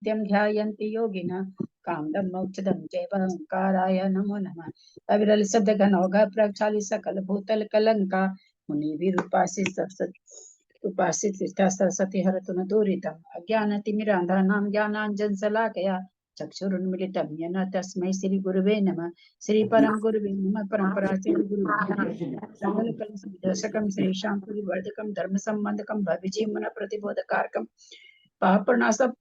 नित्यं ध्यायन्ति योगिनः कामदं मोक्षदं चैवांकाराय नमो नमः। अविरल शब्द घनौघ प्रक्षाली सकल भूतल कलंका उपासित तीर्था सरस्वती हरतु न दूरितम् अज्ञानतिमिरान्धानां ज्ञानाञ्जन शलाकया चक्षुरुन्मीलितं येन तस्मै श्री गुरुवे नमः। श्री परम गुरुवे नमः। परंपरा श्री गुरु सकल कलशकं श्री शांति वर्धकं धर्म संबंधकं भविजीवन प्रतिबोधकारकं पापप्रणाशकं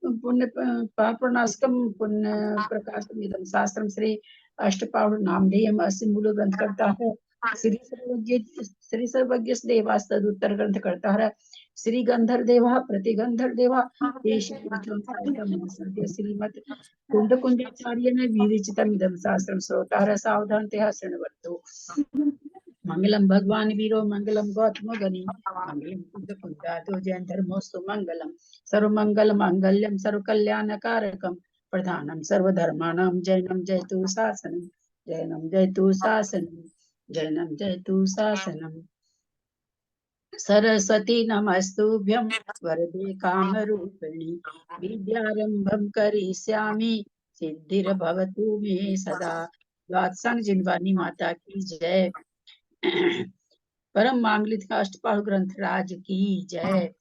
पुण्य प्रकाशमिदं शास्त्रं श्री अष्टपावड़ नामधेयम् अस्य मूल ग्रंथ करता है श्री सर्वज्ञ देवास्तद उत्तर ग्रंथ करता है श्री गंधर देवा प्रतिगंधर देवा श्रीमद कुंड कुंडाचार्य वीरचितमिदं शास्त्रं श्रोतारः सावधानतया शृण्वन्तु। मंगलम भगवान वीरो मंगलम गौतम गनि मंगलम कुंद कुंदातो जैन धर्मोस्तु मंगलम सर्वमंगल मांगल्यम सर्वकल्याणकारकम प्रधानम सर्वधर्माणां जैनम जयतु शासनम जैनम जयतु शासनम जैनम जयतु शासनम। सरस्वती नमस्तुभ्यं वरदे कामरूपिणी विद्यारंभं करिष्यामि सिद्धिर्भवतु मे सदा। द्वादशांग जिनवानी माता की जय। परम मांगलिक अष्टपाल ग्रंथ राज की जय।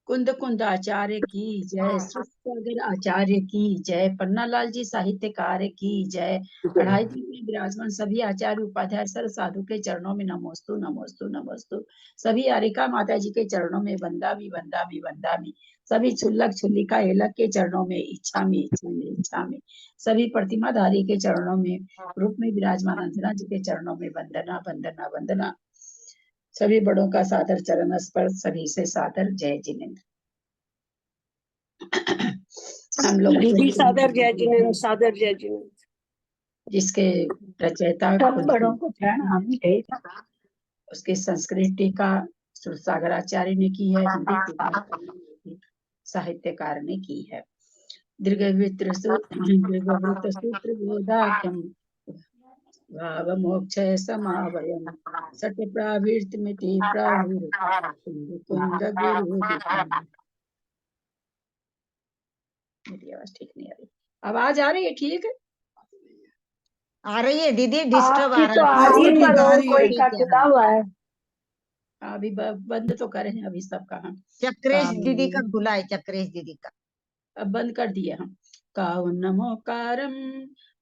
कुंद कुंद आचार्य की जय। सागर आचार्य की जय। पन्नालाल जी साहित्यकार की जय। अढ़ाई दिन में विराजमान सभी आचार्य उपाध्याय सर साधु के चरणों में नमोस्तु नमोस्तु नमोस्तु। सभी आरिका माता जी के चरणों में वंदामी वंदामी वंदामी। सभी छुल्लक छुल्लिका एलक के चरणों में इच्छा में इच्छा में इच्छा में। सभी प्रतिमाधारी के चरणों में रूप में विराजमान अंजना जी के चरणों में वंदना वंदना वंदना। सभी बड़ों का सादर चरण स्पर्श सभी से सादर जय जिनेन्द्र। हम लोग सादर जय जिनेन्द्र सादर जय जिनेन्द्र। जिसके रचयिता बड़ों को प्रणाम है। उसके संस्कृत टीका सागराचार्य ने की है। हिंदी साहित्यकार ने की है। दीर्घवृत्त सूत्र बोधाख्यम भाव मोक्षय समावयम सट प्रावृत्तिमिति प्राहुर कुंद गुरु। मेरी आवाज ठीक नहीं आ रही। आवाज आ रही है? ठीक है आ रही है दीदी। डिस्टर्ब आ तो रहा है। पर कोई कटता हुआ है। अभी बंद तो करे हैं अभी सब कहा। चक्रेश दीदी का खुला है। चक्रेश दीदी का अब बंद कर दिए हम। काउ नमोकारम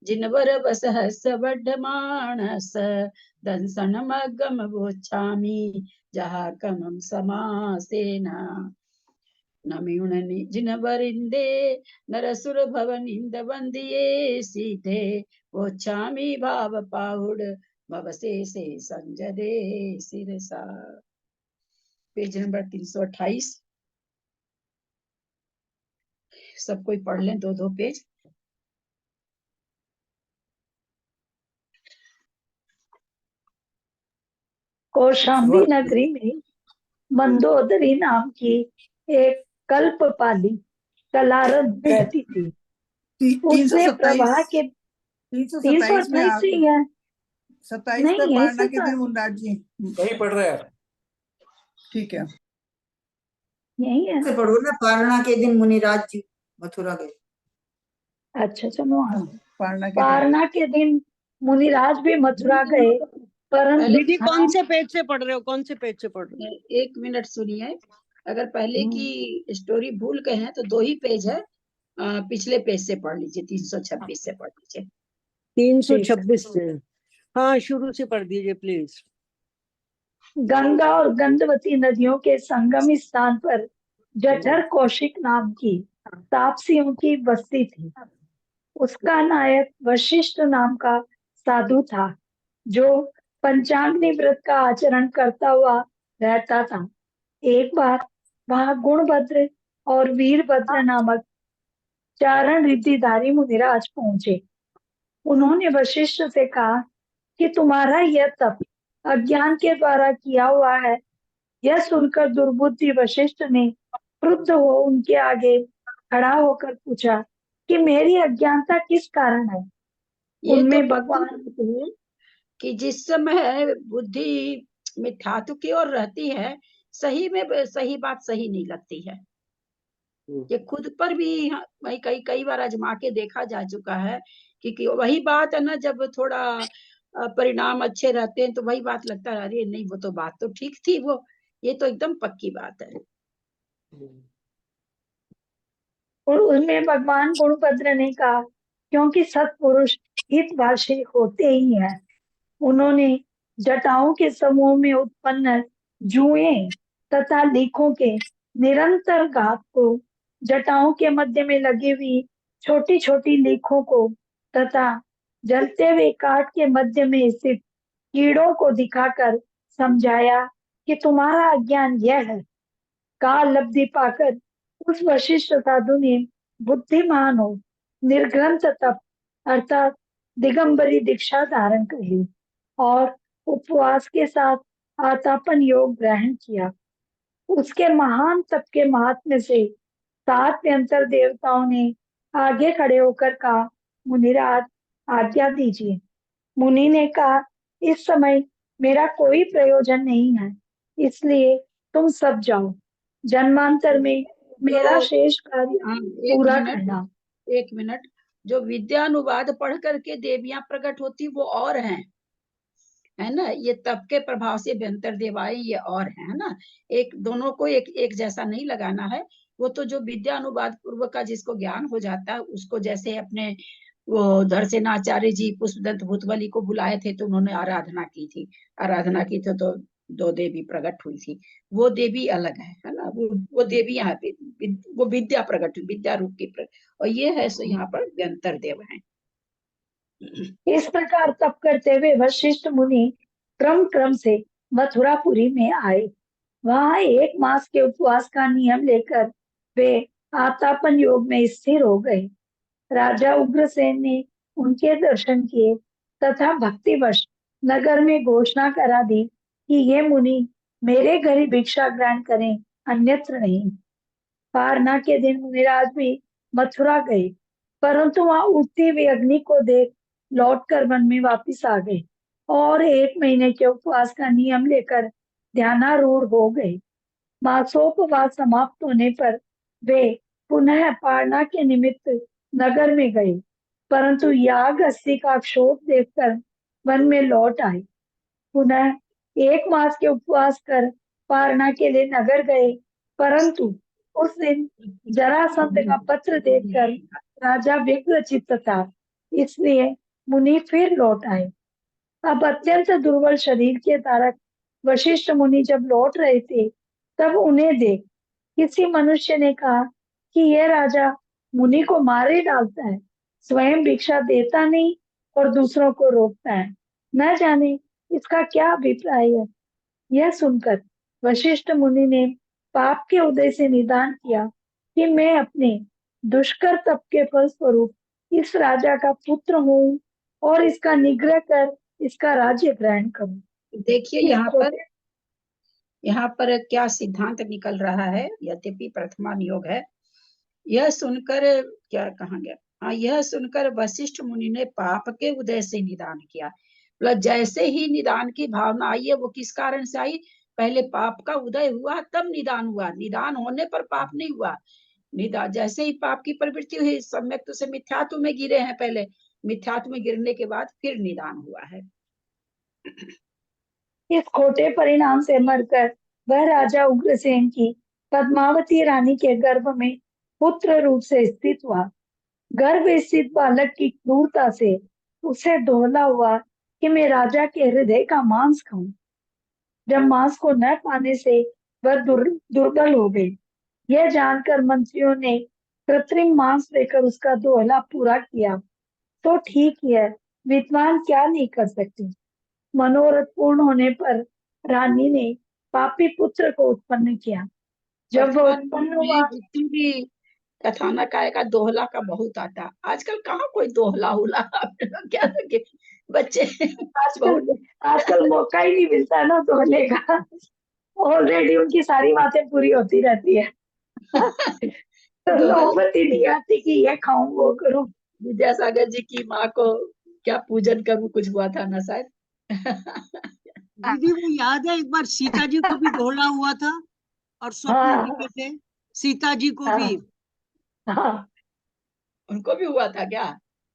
जिनवर बसहस वर्धमानस दंसन मगम गोच्छामि जहा कमम समासेना। नमिउननि जिनवरिंदे नरसुर भवनिंद बंदिये सीते गोच्छामि भाव पाहुड़ भवसे से संजदे सिरसा। Page number 328। सब कोई पढ़ लें दो दो पेज। कौशाम्बी नगरी में मंदोदरी नाम की एक कल्पपाली कलारद रहती थी। उसने प्रभा के 328 में है 27 पे पारना के दिन मुनराज जी यही पढ़ रहे हैं। ठीक है यही है। से पढ़ो ना। पारना के दिन मुनिराज जी मथुरा गए। अच्छा चलो। पारना के दिन मुनिराज भी मथुरा गए। परंतु दीदी कौन से पेज से पढ़ रहे हो? कौन से पेज से पढ़ रहे हो? एक मिनट सुनिए। अगर पहले की स्टोरी भूल गए हैं तो 2 ही पेज है। पिछले पेज से पढ़ लीजिए। 326 से पढ़ लीजिए। 326 से। हाँ शुरू से पढ़ दीजिए प्लीज। गंगा और गंधवती नदियों के संगम स्थान पर जठर कौशिक नाम की तापसियों की बस्ती थी। उसका नायक वशिष्ठ नाम का साधु था जो पंचाग्नि व्रत का आचरण करता हुआ रहता था। एक बार वहां गुणभद्र और वीरभद्र नामक चारण रिद्धिधारी मुनिराज पहुंचे। उन्होंने वशिष्ठ से कहा कि तुम्हारा यह तप अज्ञान के द्वारा किया हुआ है। यह सुनकर दुर्बुद्धि वशिष्ठ ने क्रुद्ध हो उनके आगे खड़ा होकर पूछा कि मेरी अज्ञानता किस कारण है। उनमें भगवान कि जिस समय बुद्धि में धातु की ओर रहती है सही में सही बात सही नहीं लगती है। ये खुद पर भी भाई कई कई बार आजमा के देखा जा चुका है कि वही बात है ना, जब थोड़ा परिणाम अच्छे रहते हैं तो वही बात लगता है, अरे नहीं वो तो बात तो ठीक थी, वो ये तो एकदम पक्की बात है। और उनमें भगवान गुणभद्र ने कहा, क्योंकि सत्पुरुष हितभाषी होते ही हैं, उन्होंने जटाओं के समूह में उत्पन्न जुएं तथा लीखों के निरंतर घात को, जटाओं के मध्य में लगी हुई छोटी छोटी लीखों को तथा जलते हुए काठ के मध्य में स्थित कीड़ों को दिखाकर समझाया कि तुम्हारा अज्ञान यह है। काल लब्धि पाकर उस वशिष्ठ साधु ने बुद्धिमान हो निर्ग्रंथ तप अर्थात दिगंबरी दीक्षा धारण कर ली और उपवास के साथ आतापन योग ग्रहण किया। उसके महान तप के महात्म्य से 7 व्यंतर देवताओं ने आगे खड़े होकर कहा, मुनिराज आज्ञा दीजिए। मुनि ने कहा, इस समय मेरा कोई प्रयोजन नहीं है, इसलिए तुम सब जाओ। जन्मांतर में मेरा शेष कार्य पूरा करना। एक मिनट, जो विद्यानुवाद पढ़ करके देवियां प्रकट होती वो और हैं, है ना, ये तप के प्रभाव से व्यंतर देवाएं ये और है ना, एक दोनों को एक जैसा नहीं लगाना है। वो तो जो विद्या अनुवाद पूर्व का जिसको ज्ञान हो जाता है उसको, जैसे अपने वो धरसेनाचार्य जी पुष्पदंत भूतबली को बुलाए थे तो उन्होंने आराधना की थी, तो 2 देवी प्रकट हुई थी, वो देवी अलग है ना, वो देवी यहाँ पे वो विद्या प्रकट, विद्या रूप की प्रकट, और ये है सो यहाँ पर व्यंतर देव है। इस प्रकार तप करते हुए वशिष्ठ मुनि क्रम क्रम से मथुरापुरी में आए। वहां 1 मास के उपवास का नियम लेकर वे आतापन योग में स्थिर हो गए। राजा उग्रसेन ने उनके दर्शन किए तथा भक्तिवश नगर में घोषणा करा दी कि ये मुनि मेरे घर ही भिक्षा ग्रहण करें, अन्यत्र नहीं। पारना के दिन मुनिराज भी मथुरा गए, परंतु वहां उठती हुई अग्नि को देख लौटकर वन में वापिस आ गए और 1 महीने के उपवास का नियम लेकर ध्यानारूढ़ हो गए। मासोपवास समाप्त होने पर वे पुनः पारना के निमित्त नगर में गए, परंतु याग अस्थि का क्षोभ देखकर वन में लौट आए। पुनः 1 मास के उपवास कर पारना के लिए नगर गए, परंतु उस दिन जरासंध का पत्र देखकर राजा व्यग्र चित्त था, इसलिए मुनि फिर लौट आए। अब अत्यंत दुर्बल शरीर के धारक वशिष्ठ मुनि जब लौट रहे थे, तब उन्हें देख किसी मनुष्य ने कहा कि यह राजा मुनि को मारे डालता है, स्वयं भिक्षा देता नहीं और दूसरों को रोकता है, न जाने इसका क्या अभिप्राय है। यह सुनकर वशिष्ठ मुनि ने पाप के उदय से निदान किया कि मैं अपने दुष्कर तप के फलस्वरूप इस राजा का पुत्र हूँ और इसका निग्रह कर इसका राज्य ग्रहण करूं। देखिए यहाँ पर क्या सिद्धांत निकल रहा है, यद्यपि प्रथमा नियोग है। यह सुनकर क्या कहा गया, हाँ, यह सुनकर वशिष्ठ मुनि ने पाप के उदय से निदान किया। मतलब जैसे ही निदान की भावना आई है, वो किस कारण से आई, पहले पाप का उदय हुआ तब निदान हुआ, निदान होने पर पाप नहीं हुआ। निदान जैसे ही पाप की प्रवृत्ति हुई, सम्यक तो से मिथ्यात्व में गिरे हैं, पहले मिथ्यात्व में गिरने के बाद फिर निदान हुआ है। इस खोटे परिणाम से मरकर वह राजा उग्रसेन की पद्मावती रानी के गर्भ में पुत्र रूप से स्थित हुआ। गर्भ स्थित बालक की क्रूरता से उसे दोहला हुआ कि मैं राजा के हृदय का मांस खाऊं। जब मांस को न पाने से वह दुर्बल हो गई। यह जानकर मंत्रियों ने कृत्रिम मांस देकर उसका दोहला पूरा किया। तो ठीक है, विद्वान क्या नहीं कर सकते। मनोरथ पूर्ण होने पर रानी ने पापी पुत्र को उत्पन्न किया। जब वह उत्पन्न हुआ, जितनी भी कथानक आएगा दोहला का बहुत आता, आजकल कहाँ कोई दोहला हुला क्या लगे बच्चे आजकल मौका ही नहीं मिलता ना दोहले का। ऑलरेडी उनकी सारी बातें पूरी होती रहती है। तो नौबत ही नहीं आती कि ये खाऊं वो करूं। विद्यासागर जी की माँ को क्या पूजन करूं, कुछ हुआ था ना शायद। दीदी वो याद है एक बार सीता जी को भी धोला हुआ था और स्वप्न हाँ देखे थे सीता जी को भी। हाँ हाँ उनको भी हुआ था क्या?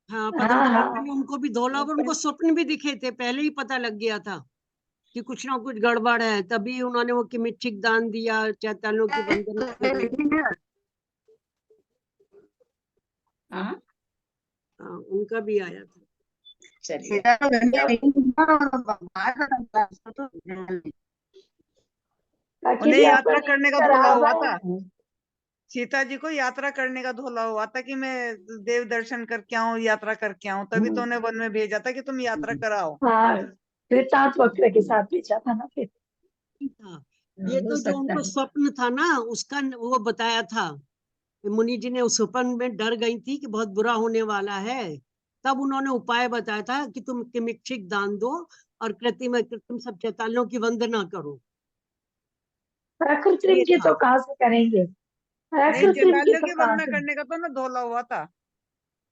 हाँ पद्म हाँ पुराण हाँ में उनको भी धोला और उनको स्वप्न भी दिखे थे, पहले ही पता लग गया था कि कुछ ना कुछ गड़बड़ है, तभी उन्होंने वो किमिच्छिक दान दिया, चैतालों की वंदना करी। हाँ हाँ, उनका भी आया था। चलिए। ताकि उन्हें अपन यात्रा करने का धोला खराब हुआ है। था, सीता जी को यात्रा करने का धोला हुआ था कि मैं देव दर्शन करके आऊं, यात्रा करके आऊं, तभी तो उन्हें वन में भेजा था कि तुम यात्रा कराओ। हाँ फिर तात वक्र के साथ भेजा था ना फिर। था ये हो तो जो सकता उनको है। स्वप्न था ना उसका वो बताया था, मुनि जी ने उस स्वप्न में डर गई थी कि बहुत बुरा होने वाला है, तब उन्होंने उपाय बताया था कि तुम किमिच्छिक दान दो और कृत्रिम सब चैतालियों की वंदना करो। कृत्रिम ये की था। तो कहाँ से करेंगे, नहीं, कृत्रिम की चैतालियों तो की कहाँ वंदना से। करने का तो ना धोला हुआ था।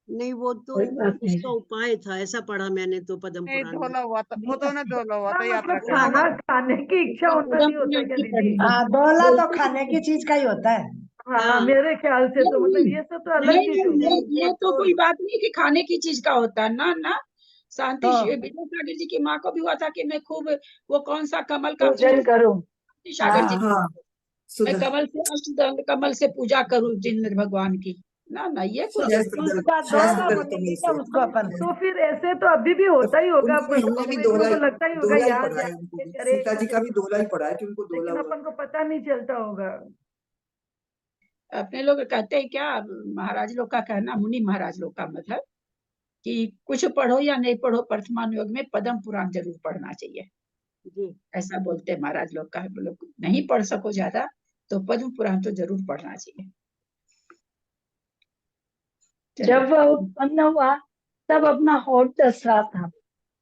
नहीं वो तो कोई बात नहीं उसका उपाय था, ऐसा पढ़ा मैंने तो पद्म नहीं, पुराण में। धोला हुआ था, वो तो उन्हें धोला हुआ था यात्रा मतलब करने खाना का। खाने की इच्छा होना पद्म नहीं होता पुराण क्या की दीदी? पढ़ी है। हाँ, डोला तो खाने की चीज का ही होता है। हाँ हाँ मेरे ख्याल से तो मतलब नहीं ये सब तो अलग नहीं चीज नहीं, होगी। ये तो कोई बात नहीं कि खाने की चीज का होता है ना ना। शांति तो विद्यासागर जी की माँ को भी हुआ था कि मैं खूब वो कौन सा कमल का फूल, पूजन करो। सागर जी हाँ की, मैं कमल से अष्टदल कमल से पूजा करूं जिन भगवान की। ना ना ये कुछ उसका दोला बोलेंगे क्या उसको अपन? तो फिर ऐसे तो अभी भी होता ही होगा, उनको भी हमने भी अपन दोहला को लगता ही होगा दोहला ही याद पढ़ा है, याद उनको भी करे, सीता जी का भी दोहला ही पढ़ा है कि उनको दोहला लेकिन हुआ। अपन को पता नहीं चलता होगा। अपने लोग कहते हैं क्या, महाराज लोग का कहना, मुनि महाराज लोग का मतलब कि कुछ पढ़ो या नहीं पढ़ो, वर्तमान युग में पद्म पुराण जरूर पढ़ना चाहिए, जी। ऐसा बोलते हैं महाराज लोग का। लोग नहीं पढ़ सको ज्यादा तो पद्म पुराण तो जरूर पढ़ना चाहिए। जब वह उत्पन्न हुआ तब अपना होठ डस रहा था,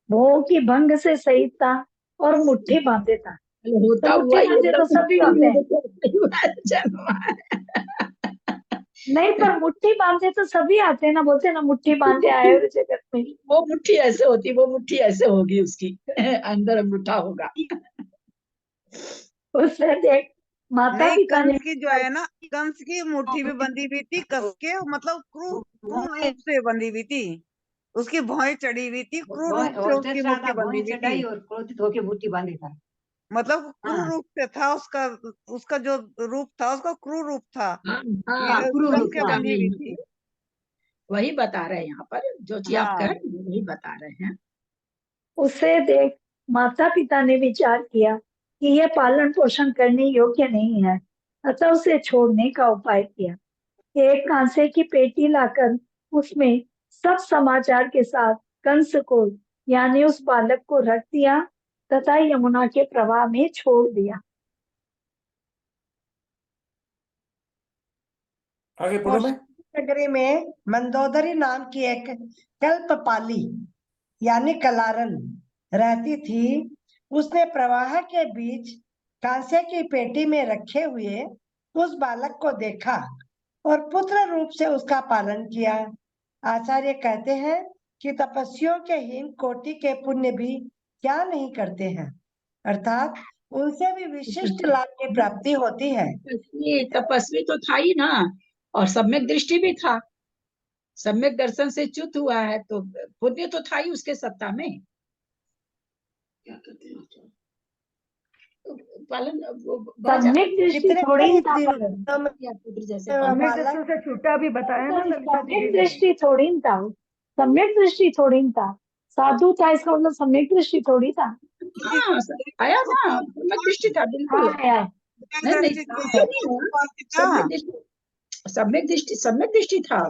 भोग की भंग से सहित था और मुट्ठी बांधे था। होता तो हुआ मुट्ठी बांधे तो सभी होते हैं। नहीं पर मुट्ठी बांधे तो सभी आते हैं ना, बोलते हैं ना मुट्ठी बांधे आए हुए जगत में। वो मुट्ठी ऐसे होती, वो मुट्ठी ऐसे होगी उसकी अंदर अंगूठा होगा। उससे देख माता नहीं, पिता ने कंस की जो है ना, कंस की मुट्ठी भी बंधी हुई थी, कस के, मतलब क्रूर रूप से बंधी हुई थी, उसकी भौहें चढ़ी हुई थी, क्रूर रूप से उसकी मुट्ठी बंधी हुई थी, और क्रोधित होकर मुट्ठी बांधी था। मतलब क्रूर रूप से था उसका, उसका जो रूप था उसका क्रूर रूप था, हाँ हाँ, कस के बंधी हुई थी। वही बता रहे हैं यहाँ पर, जो चीज आप कह हाँ, रहे हैं वही बता रहे हैं। उसे देख माता पिता ने विचार किया कि यह पालन पोषण करने योग्य नहीं है, अतः उसे छोड़ने का उपाय किया। एक कांसे की पेटी लाकर उसमें सब समाचार के साथ कंस को यानी उस बालक को रख दिया तथा यमुना के प्रवाह में छोड़ दिया। आगे और पढ़ो मैं। नगरी में मंदोदरी नाम की एक कल्पपाली यानी कलारन रहती थी। उसने प्रवाह के बीच कांसे की पेटी में रखे हुए उस बालक को देखा और पुत्र रूप से उसका पालन किया। आचार्य कहते हैं कि तपस्वियों के हीन कोटि के पुण्य भी क्या नहीं करते हैं, अर्थात उनसे भी विशिष्ट लाभ की प्राप्ति होती है। तपस्वी तो था ही ना, और सम्यक दृष्टि भी था, सम्यक दर्शन से च्युत हुआ है तो पुण्य तो था ही उसके सत्ता में। क्या कहते हैं पालन सम्यक दृष्टि कितने थोड़ी ही था पर, दिनों में पुत्र जैसे सम्यक बालक दृष्टि से छूटा भी बताया ना ललिता दीदी सम्यक ने। दृष्टि थोड़ी था, सम्यक दृष्टि थोड़ी था, साधु था इसका मतलब सम्यक दृष्टि थोड़ी था। हाँ आया ना, सम्यक दृष्टि था बिल्कुल। हाँ यार नहीं नहीं ऐसे नहीं हुआ, सम्यक दृष्टि था।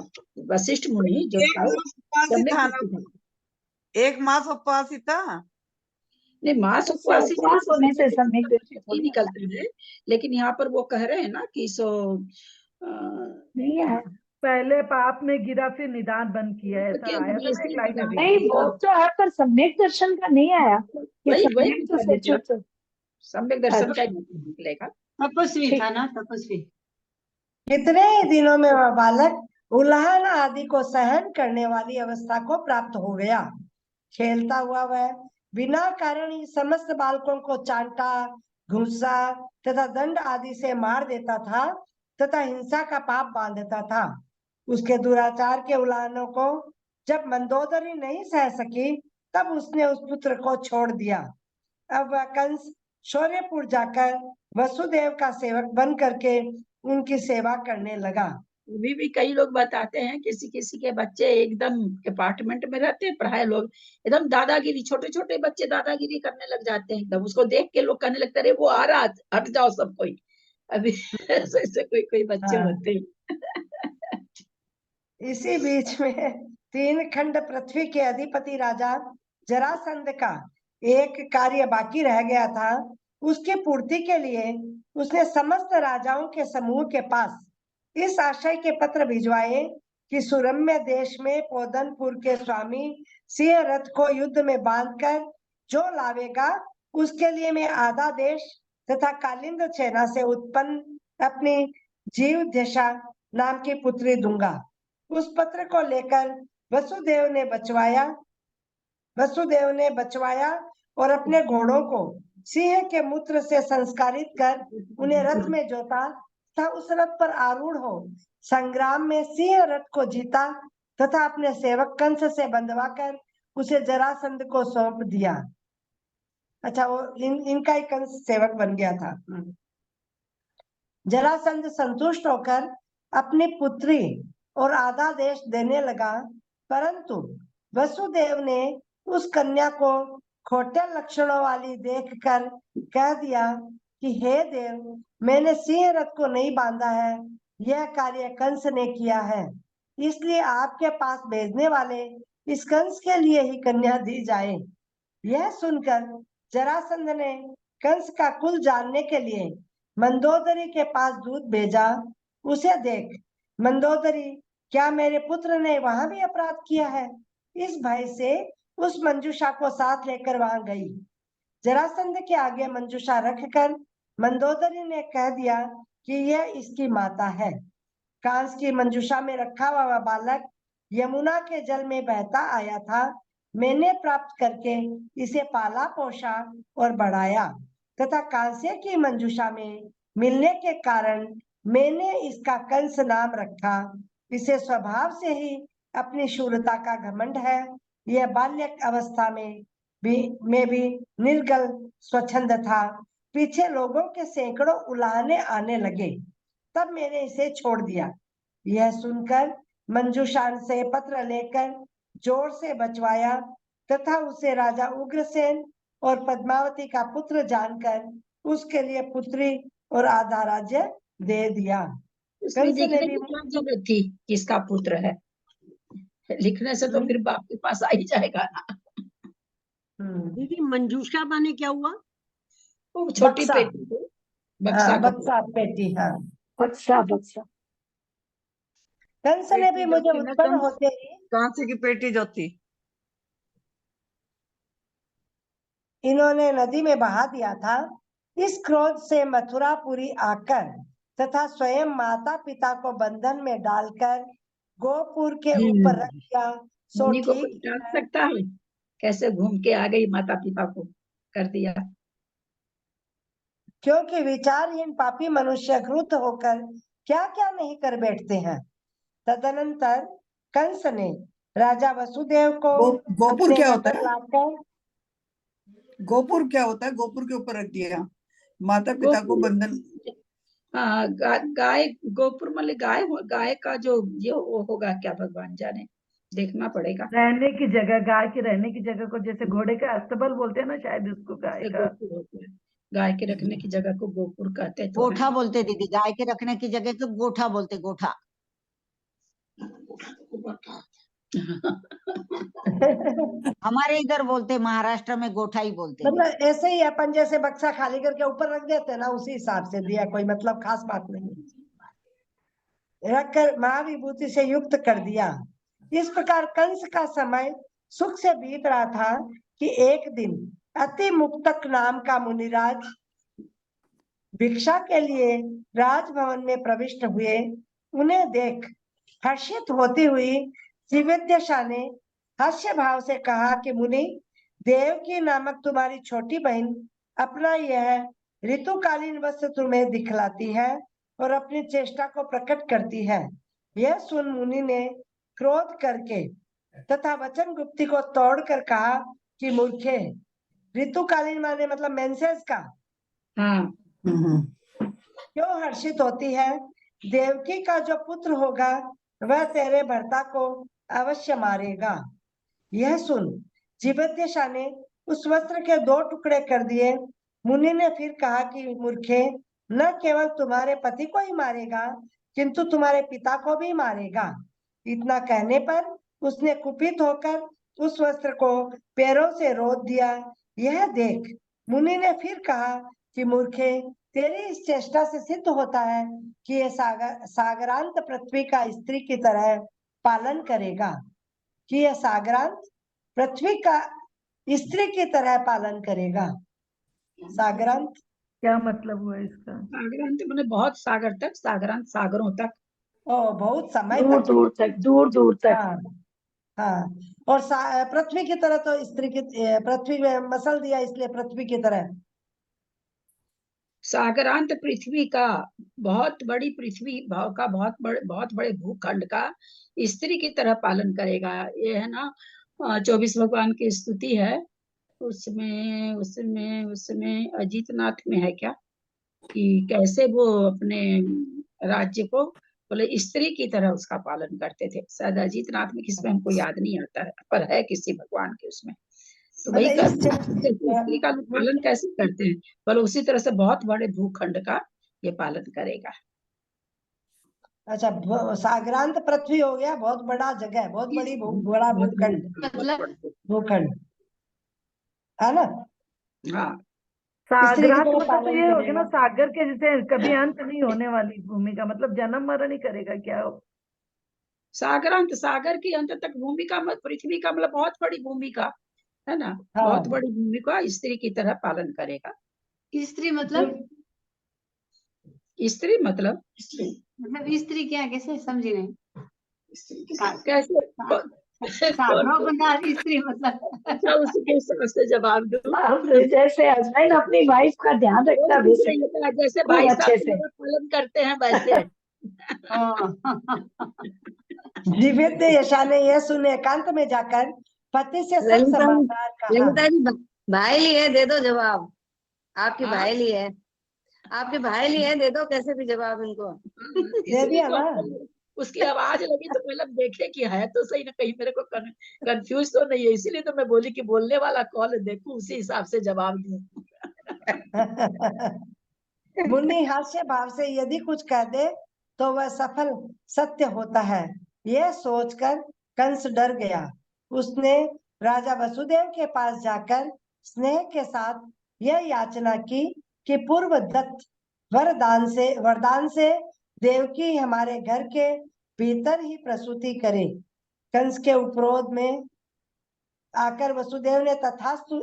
वशिष्ठ मुनि जो था वो सम्यक था दृष्टि था। एक मास उपवासी था। नहीं मास उससे उपवासी उपवास होने से सम्यक दृष्टि नहीं थोड़ी होता निकलता है, लेकिन यहाँ पर वो कह रहे हैं ना कि नहीं है। पहले पाप में गिरा फिर निदान बंद किया, ऐसा आया था ना एक लाइन अभी। नहीं वो तो है पर सम्यक दर्शन का नहीं आया कि वही वही सम्यक से च्युत। सम्यक दर्शन का अच्छा निकलेगा। तपस्वी ठीक। था ना, तपस्वी। कितने ही दिनों में वह बालक उल्हान आदि को सहन करने वाली अवस्था को प्राप्त हो गया। खेलता हुआ वह बिना कारण ही समस्त बालकों को चांटा, घूसा तथा दंड आदि से मार देता था तथा हिंसा का पाप बांधता था। उसके दुराचार के उल्लंघनों को जब मंदोदरी नहीं सह सकी तब उसने उस पुत्र को छोड़ दिया। अब वह कंस शौर्यपुर जाकर वसुदेव का सेवक बन करके उनकी सेवा करने लगा। अभी भी कई लोग बताते हैं, किसी किसी के बच्चे एकदम अपार्टमेंट में रहते हैं, प्राय लोग एकदम दादागिरी, छोटे छोटे बच्चे दादागिरी करने लग जाते हैं एकदम। उसको देख के लोग कहने लगते हैं, अरे वो आ रहा, हट जाओ सब कोई। अभी ऐसे कोई कोई बच्चे हाँ। होते हैं। इसी बीच में 3 खंड पृथ्वी के अधिपति राजा जरासंध का एक कार्य बाकी रह गया था। उसकी पूर्ति के लिए उसने समस्त राजाओं के समूह के पास इस आशय के पत्र भिजवाए कि सुरम्य देश में पोदनपुर के स्वामी सिंह रथ को युद्ध में बांधकर जो लावेगा उसके लिए मैं आधा देश तथा कालिंद सेना से उत्पन्न अपनी जीव दशा नाम की पुत्री दूंगा। उस पत्र को लेकर वसुदेव ने बचवाया और अपने घोड़ों को सिंह के मूत्र से संस्कारित कर उन्हें रथ में जोता तथा उस रथ पर आरूढ़ हो संग्राम में सिंह रथ को जीता तथा अपने सेवक कंस से बंधवाकर उसे जरासंध को सौंप दिया। अच्छा, वो इनका ही कंस सेवक बन गया था। जरासंध संतुष्ट होकर अपनी पुत्री और आधा देश देने लगा, परंतु वसुदेव ने उस कन्या को खोटे लक्षणों वाली देखकर कह दिया कि हे देव, मैंने सिंह रथ को नहीं बांधा है, यह कार्य कंस ने किया है, इसलिए आपके पास भेजने वाले इस कंस के लिए ही कन्या दी जाए। यह सुनकर जरासंध ने कंस का कुल जानने के लिए मंदोदरी के पास दूत भेजा। उसे देख मंदोदरी, क्या मेरे पुत्र ने वहां भी अपराध किया है? इस भय से उस मंजूषा को साथ लेकर वहां गई। जरासंध के आगे मंजूषा रखकर मंदोदरी ने कह दिया कि यह इसकी माता है। कांस की मंजूषा में रखा हुआ बालक यमुना के जल में बहता आया था। मैंने प्राप्त करके इसे पाला पोषा और बढ़ाया तथा कांस्य की मंजूषा में मिलने के कारण मैंने इसका कंस नाम रखा। इसे स्वभाव से ही अपनी शूरता का घमंड है। यह बाल्यक अवस्था में भी निर्गल स्वच्छंद था। पीछे लोगों के सैकड़ों उलाहने आने लगे, तब मैंने इसे छोड़ दिया। यह सुनकर मंजूषा से पत्र लेकर जोर से बचवाया तथा उसे राजा उग्रसेन और पद्मावती का पुत्र जानकर उसके लिए पुत्री और आधा राज्य दे दिया। उसमें कंस ने लिखने भी की क्या जरूरत थी किसका पुत्र है? लिखने से तो फिर बाप के पास आ ही जाएगा ना। दीदी मंजूषा माने क्या हुआ? वो छोटी बक्सा। पेटी को, बक्सा को। बक्सा पेटी। हाँ, बक्सा बक्सा। कंस ने भी मुझे उत्पन्न होते ही कांसे की पेटी जो थी इन्होंने नदी में बहा दिया था। इस क्रोध से मथुरापुरी आकर तथा स्वयं माता पिता को बंधन में डालकर गोपुर के ऊपर रख दिया। सो मुनि को ठीक कोई डांट सकता है? कैसे घूम के आ गई, माता पिता को कर दिया। क्योंकि विचारहीन पापी मनुष्य क्रुद्ध होकर क्या क्या नहीं कर बैठते हैं। तदनंतर कंस ने राजा वसुदेव को गोपुर अपने क्या होता नगर है? लाकर गोपुर क्या होता है? गोपुर के ऊपर रख दिया, माता पिता को बंधन। हाँ, गाय गोपुर मतलब गाय का जो ये वो होगा क्या, भगवान जाने, देखना पड़ेगा। रहने की जगह, गाय की रहने की जगह को जैसे घोड़े का अस्तबल बोलते हैं ना, शायद उसको गाय से का। गोपुर होता है। गाय के रखने की जगह को गोपुर कहते तो गोठा हैं। बोलते दीदी, गाय के रखने की जगह को गोठा बोलते, गोठा। हमारे इधर बोलते, महाराष्ट्र में गोठा ही बोलते हैं। मतलब ऐसे ही अपन जैसे बक्सा खाली करके ऊपर रख देते हैं ना, उसी हिसाब से दिया, कोई मतलब खास बात नहीं। रखकर महाविभूति से युक्त कर दिया। इस प्रकार कंस का समय सुख से बीत रहा था कि एक दिन अति मुक्तक नाम का मुनिराज भिक्षा के लिए राजभवन में प्रविष्ट हुए। उन्हें देख हर्षित होती हुई त्रिवेद्यशा ने हास्य भाव से कहा कि मुनि, देवकी नामक तुम्हारी छोटी बहन अपना यह ऋतुकालीन वस्त्र तुम्हें दिखलाती है और अपनी चेष्टा को प्रकट करती है। यह सुन मुनि ने क्रोध करके तथा वचन गुप्ती को तोड़कर कहा कि मूर्खे, ऋतुकालीन माने मतलब मेंसेस का हाँ, क्यों हर्षित होती है? देवकी का जो पुत्र होगा वह तेरे भर्ता को अवश्य मारेगा। यह सुन जीवत्याशा ने उस वस्त्र के 2 टुकड़े कर दिए। मुनि ने फिर कहा कि मूर्खे, न केवल तुम्हारे पति को ही मारेगा किंतु तुम्हारे पिता को भी मारेगा। इतना कहने पर उसने कुपित होकर उस वस्त्र को पैरों से रोध दिया। यह देख मुनि ने फिर कहा कि मूर्खे, तेरी इस चेष्टा से सिद्ध होता है कि यह सागरांत पृथ्वी का स्त्री की तरह पालन करेगा, कि यह सागरांत पृथ्वी का स्त्री की तरह पालन करेगा। सागरांत क्या मतलब हुआ इसका? सागरांत मैंने बहुत सागर तक, सागरांत सागरों तक। बहुत समय दूर तक। दूर तक, दूर दूर तक। हाँ, हाँ। और पृथ्वी की तरह तो स्त्री की, पृथ्वी में मसल दिया इसलिए पृथ्वी की तरह। सागरांत पृथ्वी का, बहुत बड़ी पृथ्वी भाव का, बहुत बड़े भूखंड का स्त्री की तरह पालन करेगा। ये है ना 24 भगवान की स्तुति है, उसमें उसमें उसमें अजीतनाथ में है क्या, कि कैसे वो अपने राज्य को बोले स्त्री की तरह उसका पालन करते थे। शायद अजीतनाथ में किसमें हमको याद नहीं आता है, पर है किसी भगवान के उसमें। तो वही स्त्री का पालन कैसे करते हैं, बोले उसी तरह से बहुत बड़े भूखंड का ये पालन करेगा। अच्छा, सागरांत पृथ्वी हो गया बहुत बड़ा जगह, बहुत बड़ी बड़ा भूखंड, भूखंड है ना। हाँ, सागरांत मतलब तो ये हो गया ना, सागर के जैसे कभी अंत नहीं होने वाली भूमि का मतलब जन्म मरण ही करेगा क्या? सागरांत सागर की अंत तक भूमि का, पृथ्वी का मतलब बहुत बड़ी भूमि का है ना। हाँ। बहुत बड़ी भूमि का स्त्री की तरह पालन करेगा। स्त्री मतलब स्त्री मतलब स्त्री क्या, कैसे समझी नहीं? कैसे साधव बंदा स्त्री मतलब अच्छा, उसके हिसाब से जवाब दो। जैसे हस्बैंड अपनी वाइफ का ध्यान रखता है वैसे जैसे खूब भाई अच्छे साहब से पालन करते हैं वैसे। दिव्यदेशा ने यह सुन एकांत में जाकर पति से सब समाचार कहा। ललिता जी भाई लिए दे दो जवाब, आपके हाँ? भाई लिए, आपके भाई लिए दे दो कैसे भी जवाब इनको। दे दिया ना। उसकी आवाज लगी तो पहले देखे कि है तो सही ना, कहीं मेरे को कंफ्यूज तो नहीं है, इसीलिए तो मैं बोली कि बोलने वाला कौन है, देखूं उसी हिसाब से जवाब दूं। मुन्नी हास्य भाव से यदि कुछ कह दे तो वह सफल सत्य होता है, यह सोचकर कंस डर गया। उसने राजा वसुदेव के पास जाकर स्नेह के साथ यह याचना की कि पूर्व दत्त वरदान से देवकी हमारे घर के भीतर ही प्रसूति करे। कंस के उपरोध में आकर वसुदेव ने तथास्तु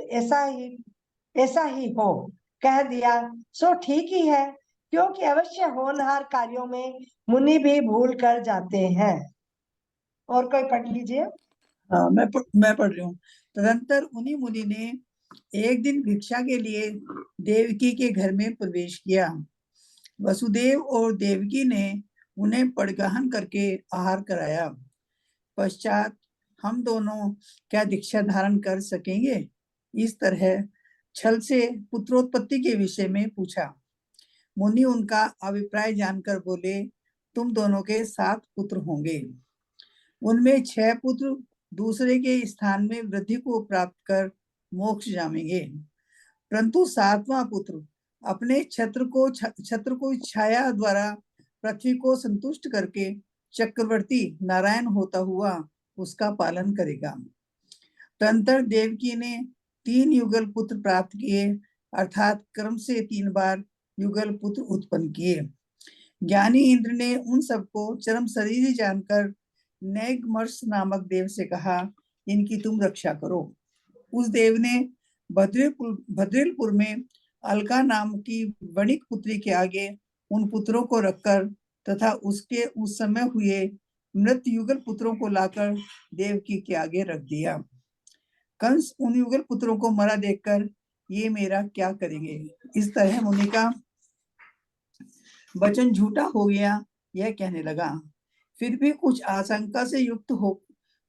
ऐसा ही हो कह दिया। सो ठीक ही है, क्योंकि अवश्य होनहार कार्यों में मुनि भी भूल कर जाते हैं। और कोई पढ़ लीजिए। हाँ, मैं पढ़ रही हूँ। तदंतर उन्हीं मुनि ने एक दिन भिक्षा के लिए देवकी के घर में प्रवेश किया। वसुदेव और देवकी ने उन्हें पड़गहन करके आहार कराया। पश्चात हम दोनों क्या दीक्षा धारण कर सकेंगे, इस तरह छल से पुत्रोत्पत्ति के विषय में पूछा। मुनि उनका अभिप्राय जानकर बोले, तुम दोनों के 7 पुत्र होंगे। उनमें 6 पुत्र दूसरे के स्थान में वृद्धि को प्राप्त कर मोक्ष जामेंगे, परंतु 7वां पुत्र अपने छत्र को छाया द्वारा पृथ्वी को संतुष्ट करके चक्रवर्ती नारायण होता हुआ उसका पालन करेगा। तदंतर देवकी ने 3 युगल पुत्र प्राप्त किए, अर्थात क्रम से 3 बार युगल पुत्र उत्पन्न किए। ज्ञानी इंद्र ने उन सबको चरम शरीर जानकर नैगमर्ष नामक देव से कहा, इनकी तुम रक्षा करो। उस देव ने भद्रेलपुर में अलका नाम की वणिक पुत्री के आगे उन पुत्रों को रखकर तथा उसके उस समय हुए मृत युगल पुत्रों को लाकर देवकी के आगे रख दिया। कंस उन युगल पुत्रों को मरा देखकर ये मेरा क्या करेंगे, इस तरह मुनि का वचन झूठा हो गया, यह कहने लगा। फिर भी कुछ आशंका से युक्त हो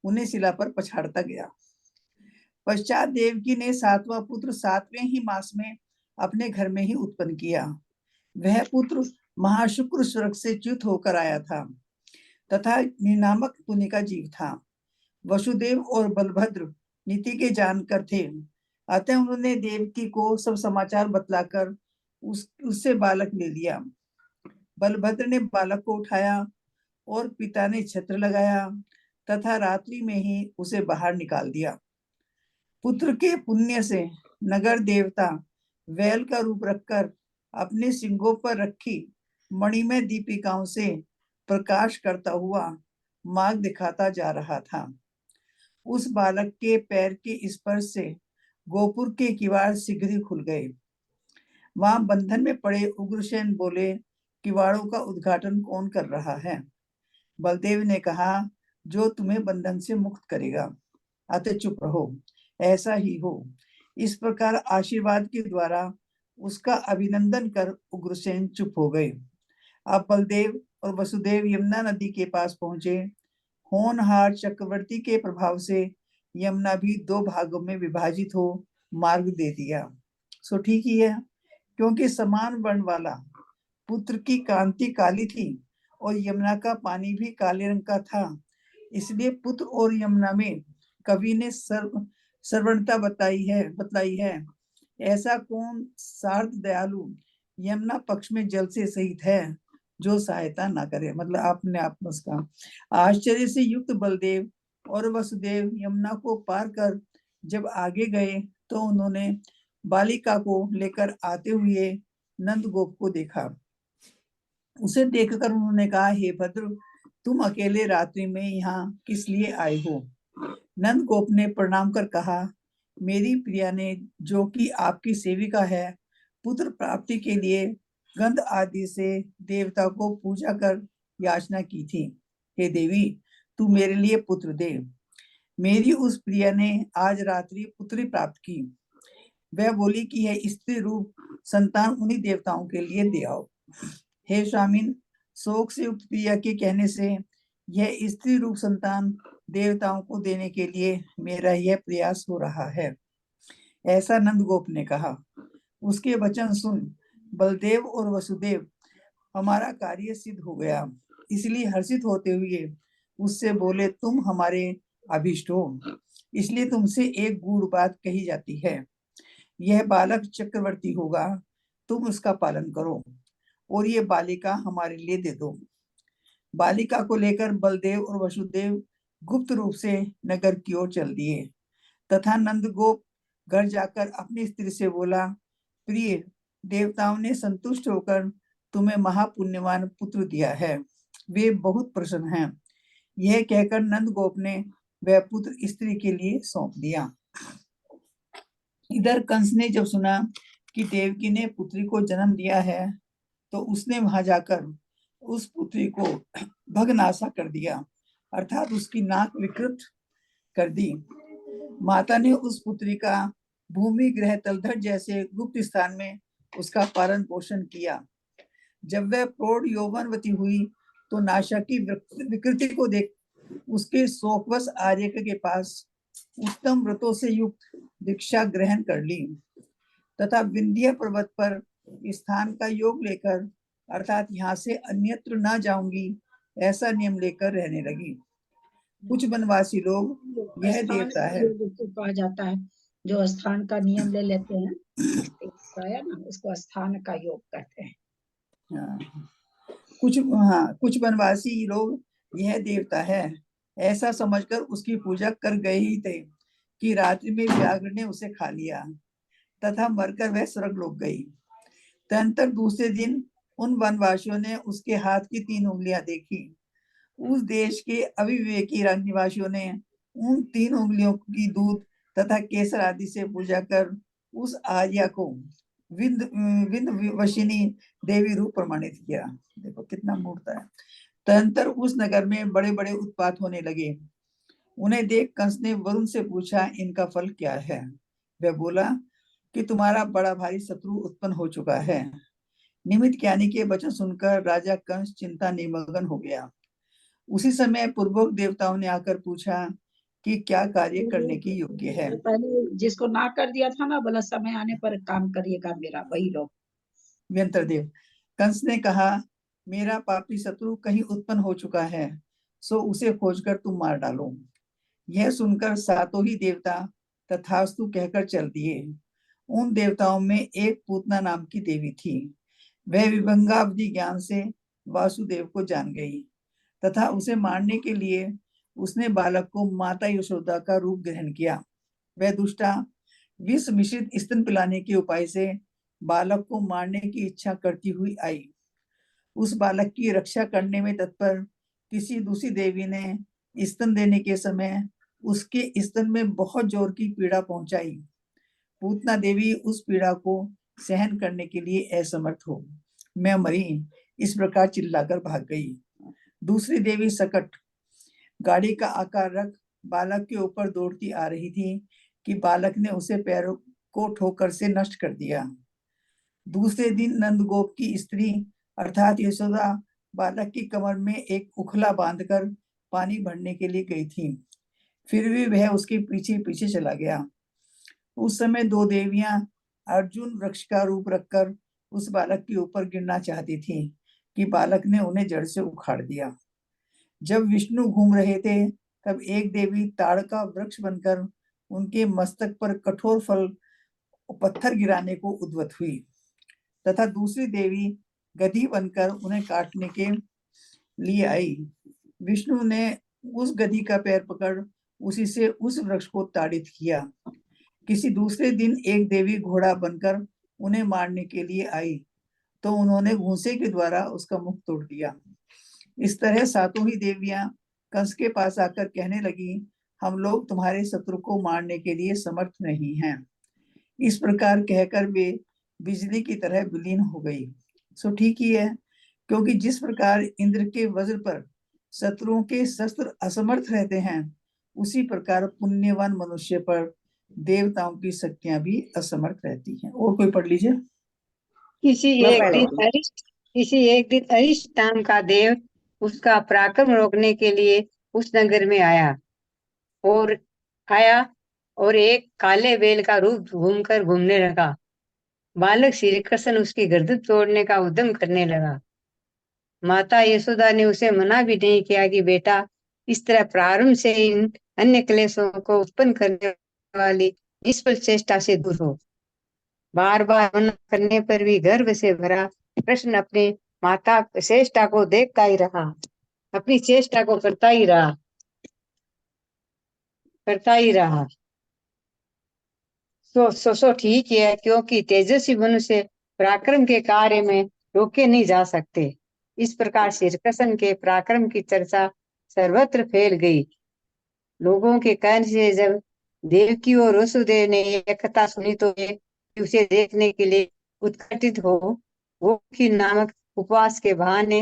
उन्हें शिला पर पछाड़ता गया। पश्चात देवकी ने 7वां पुत्र 7वें ही मास में अपने घर में ही उत्पन्न किया। वह पुत्र महाशुक्र स्वर्ग से च्युत होकर आया था तथा निनामक पुण्य का जीव था। वसुदेव और बलभद्र नीति के जानकर थे, अतः उन्होंने देवकी को सब समाचार बतलाकर उससे बालक ले लिया। बलभद्र ने बालक को उठाया और पिता ने छत्र लगाया तथा रात्रि में ही उसे बाहर निकाल दिया। पुत्र के पुण्य से नगर देवता वैल का रूप रखकर अपने सिंगों पर रखी मणिमय दीपिकाओं से प्रकाश करता हुआ मार्ग दिखाता जा रहा था। उस बालक के पैर के स्पर्श से गोपुर के किवाड़ शीघ्र ही खुल गए। वहां बंधन में पड़े उग्रसेन बोले, किवाड़ों का उद्घाटन कौन कर रहा है? बलदेव ने कहा, जो तुम्हें बंधन से मुक्त करेगा, अतः चुप रहो, ऐसा ही हो। इस प्रकार आशीर्वाद के द्वारा उसका अभिनंदन कर उग्रसेन चुप हो गए। अब बलदेव और वसुदेव यमुना नदी के पास पहुंचे। होनहार चक्रवर्ती के प्रभाव से यमुना भी 2 भागों में विभाजित हो मार्ग दे दिया। सो ठीक ही है, क्योंकि समान वर्ण वाला पुत्र की कांति काली थी और यमुना का पानी भी काले रंग का था, इसलिए पुत्र और यमुना में कवि ने सर्वणता बतलाई है। ऐसा कौन सार्थ दयालु यमुना पक्ष में जल से सहित है जो सहायता ना करे। मतलब आपने आप उसका आश्चर्य से युक्त बलदेव और वसुदेव यमुना को पार कर जब आगे गए तो उन्होंने बालिका को लेकर आते हुए नंद गोप को देखा। उसे देखकर उन्होंने कहा, हे भद्र, तुम अकेले रात्रि में यहाँ किस लिए आए हो? नंद गोप ने प्रणाम कर कहा, मेरी प्रिया ने, जो कि आपकी सेविका है, पुत्र प्राप्ति के लिए गंध आदि से देवता को पूजा कर याचना की थी। हे देवी, तू मेरे लिए पुत्र दे। मेरी उस प्रिया ने आज रात्रि पुत्री प्राप्त की। वह बोली कि यह स्त्री रूप संतान उन्हीं देवताओं के लिए दे आओ। हे स्वामिन, शोक से युक्त प्रिया के कहने से यह स्त्री रूप संतान देवताओं को देने के लिए मेरा यह प्रयास हो रहा है, ऐसा नंद गोप ने कहा। उसके वचन सुन बलदेव और वसुदेव, हमारा कार्य सिद्ध हो गया। इसलिए हर्षित होते हुए उससे बोले, तुम हमारे अभिष्ट हो, इसलिए तुमसे एक गूढ़ बात कही जाती है। यह बालक चक्रवर्ती होगा, तुम उसका पालन करो और ये बालिका हमारे लिए दे दो। बालिका को लेकर बलदेव और वसुदेव गुप्त रूप से नगर की ओर चल दिए तथा नंदगोप घर जाकर अपनी स्त्री से बोला, प्रिय, देवताओं ने संतुष्ट होकर तुम्हें महापुण्यवान पुत्र दिया है, वे बहुत प्रसन्न हैं। यह कहकर नंदगोप ने वह पुत्र स्त्री के लिए सौंप दिया। इधर कंस ने जब सुना कि देवकी ने पुत्री को जन्म दिया है तो उसने वहां जाकर उस पुत्री को भग्नाशा कर दिया, अर्थात उसकी नाक विकृत कर दी। माता ने उस पुत्री का भूमि ग्रह तलधर जैसे गुप्त स्थान में उसका पालन पोषण किया। जब वह प्रौढ़ यौवनवती हुई तो नाशा की विकृति को देख उसके शोकवश आर्यक के पास उत्तम व्रतों से युक्त दीक्षा ग्रहण कर ली तथा विंध्य पर्वत पर स्थान का योग लेकर, अर्थात यहाँ से अन्यत्र ना जाऊंगी ऐसा नियम लेकर रहने लगी। कुछ वनवासी लोग यह देवता है कहा जाता है, जो स्थान का नियम ले लेते हैं ना, उसको स्थान का योग कहते हैं। कुछ वनवासी लोग यह देवता है ऐसा समझकर उसकी पूजा कर गए ही थे कि रात्रि में व्याघ्र ने उसे खा लिया तथा मरकर वह स्वर्ग लोक गई। तदंतर दूसरे दिन उन वनवासियों ने उसके हाथ की 3 उंगलियां देखी। उस देश के अविवेकी निवासियों ने उन 3 उंगलियों की दूध तथा केसर आदि से पूजा कर उस आर्या को विंध्यवशिनी देवी रूप प्रमाणित किया। देखो कितना मूर्त है। तदंतर उस नगर में बड़े बड़े उत्पात होने लगे। उन्हें देख कंस ने वरुण से पूछा, इनका फल क्या है? वह बोला कि तुम्हारा बड़ा भारी शत्रु उत्पन्न हो चुका है। निमित्त ज्ञानी के वचन सुनकर राजा कंस चिंता निमग्न हो गया। उसी समय पूर्वोक्त देवताओं ने आकर पूछा कि क्या कार्य करने की योग्य है। पहले जिसको ना कर दिया था ना, बोला समय आने पर काम करिएगा मेरा, वही लोग। व्यंतरदेव, कंस ने कहा, मेरा पापी शत्रु कहीं उत्पन्न हो चुका है, सो उसे खोजकर तुम मार डालो। यह सुनकर सातों ही देवता तथास्तु कहकर चल दिए। उन देवताओं में एक पूतना नाम की देवी थी। वह विभंगावधि ज्ञान से वासुदेव को जान गई तथा उसे मारने के लिए उसने बालक को माता यशोदा का रूप ग्रहण किया। वह दुष्टा विष मिश्रित स्तन पिलाने के उपाय से बालक को मारने की इच्छा करती हुई आई। उस बालक की रक्षा करने में तत्पर किसी दूसरी देवी ने स्तन देने के समय उसके स्तन में बहुत जोर की पीड़ा पहुंचाई। पूतना देवी उस पीड़ा को सहन करने के लिए असमर्थ हो मैं मरी, इस प्रकार चिल्लाकर भाग गई। दूसरी देवी सकट गाड़ी का आकार रख बालक के ऊपर दौड़ती आ रही थी कि बालक ने उसे पैरों को ठोकर से नष्ट कर दिया। दूसरे दिन नंदगोप की स्त्री अर्थात यशोदा बालक की कमर में एक उखला बांधकर पानी भरने के लिए गई थी। फिर भी वह उसके पीछे पीछे चला गया। उस समय दो देवियां अर्जुन वृक्ष का रूप रखकर उस बालक के ऊपर गिरना चाहती थी कि बालक ने उन्हें जड़ से उखाड़ दिया। जब विष्णु घूम रहे थे तब एक देवी ताड़ का वृक्ष बनकर उनके मस्तक पर कठोर फल पत्थर गिराने को उद्यत हुई तथा दूसरी देवी गधी बनकर उन्हें काटने के लिए आई। विष्णु ने उस गधी का पैर पकड़ उसी से उस वृक्ष को ताड़ित किया। किसी दूसरे दिन एक देवी घोड़ा बनकर उन्हें मारने के लिए आई तो उन्होंने घूंसे के द्वारा उसका मुख तोड़ दिया। इस तरह सातों ही देवियां कंस के पास आकर कहने लगी, हम लोग तुम्हारे शत्रु को मारने के लिए समर्थ नहीं हैं। इस प्रकार कहकर वे बिजली की तरह विलीन हो गई। सो ठीक ही है, क्योंकि जिस प्रकार इंद्र के वज्र पर शत्रुओं के शस्त्र असमर्थ रहते हैं, उसी प्रकार पुण्यवान मनुष्य पर देवताओं की शक्तियां भी असमर्थ रहती हैं। और कोई पढ़ लीजिए। किसी एक दिन अरिष्ट नाम का देव उसका पराक्रम रोकने के लिए उस नगर में आया और एक काले बैल का रूप घूमने लगा। बालक श्री कृष्ण उसकी गर्दन तोड़ने का उद्यम करने लगा। माता यशोदा ने उसे मना भी नहीं किया कि बेटा, इस तरह प्रारंभ से इन अन्य क्लेशों को उत्पन्न करने वाली निष्फल चेष्टा से दूर हो। बार बार मना करने पर भी गर्व से भरा कृष्ण अपनी माता चेष्टा को देखता ही रहा, अपनी चेष्टा को करता ही रहा। सो ठीक है, क्योंकि तेजस्वी मनुष्य पराक्रम के कार्य में रोके नहीं जा सकते। इस प्रकार श्री कृष्ण के पराक्रम की चर्चा सर्वत्र फैल गई। लोगों के कहने से जब देवकी और वसुदेव ने यह कथा सुनी तो वे उसे देखने के लिए उत्कंठित हो गोकी नामक उपवास के बहाने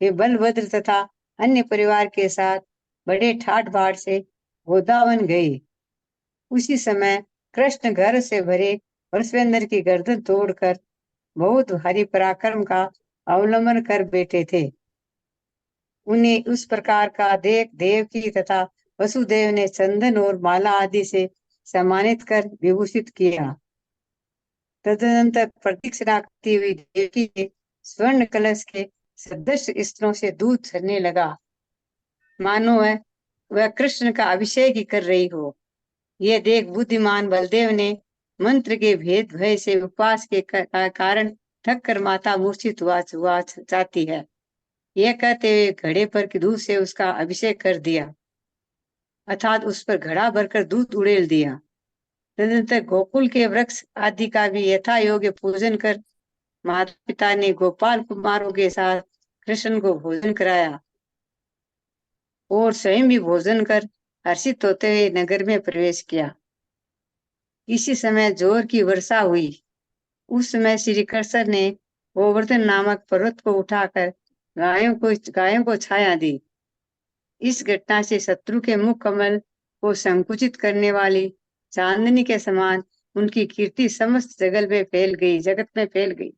वे बलभद्र तथा अन्य परिवार के साथ बड़े ठाठ बाट से गोदावन गए। उसी समय कृष्ण घर से भरे वसुवेंद्र की गर्दन तोड़कर बहुत भारी पराक्रम का अवलंबन कर बैठे थे। उन्हें उस प्रकार का देख देवकी तथा वसुदेव ने चंदन और माला आदि से सम्मानित कर विभूषित किया। तदनंतर प्रतीक्षणा करती हुई देवकी के स्वर्ण कलश के सदृश स्त्रों से दूध झरने लगा, मानो वह कृष्ण का अभिषेक ही कर रही हो। यह देख बुद्धिमान बलदेव ने मंत्र के भेद भय से उपवास के कारण थक कर माता मूर्छित हुआ जाती है, यह कहते हुए घड़े पर के दूध से उसका अभिषेक कर दिया, अर्थात उस पर घड़ा भरकर दूध उड़ेल दिया। तदनंतर गोकुल के वृक्ष आदि का भी यथा योग्य पूजन कर माता पिता ने गोपाल कुमारों के साथ कृष्ण को भोजन कराया और स्वयं भी भोजन कर हर्षित होते हुए नगर में प्रवेश किया। इसी समय जोर की वर्षा हुई। उस समय श्री कृष्ण ने गोवर्धन नामक पर्वत को उठाकर गायों को छाया दी। इस घटना से शत्रु के मुख कमल को संकुचित करने वाली चांदनी के समान उनकी कीर्ति समस्त जगत में फैल गई।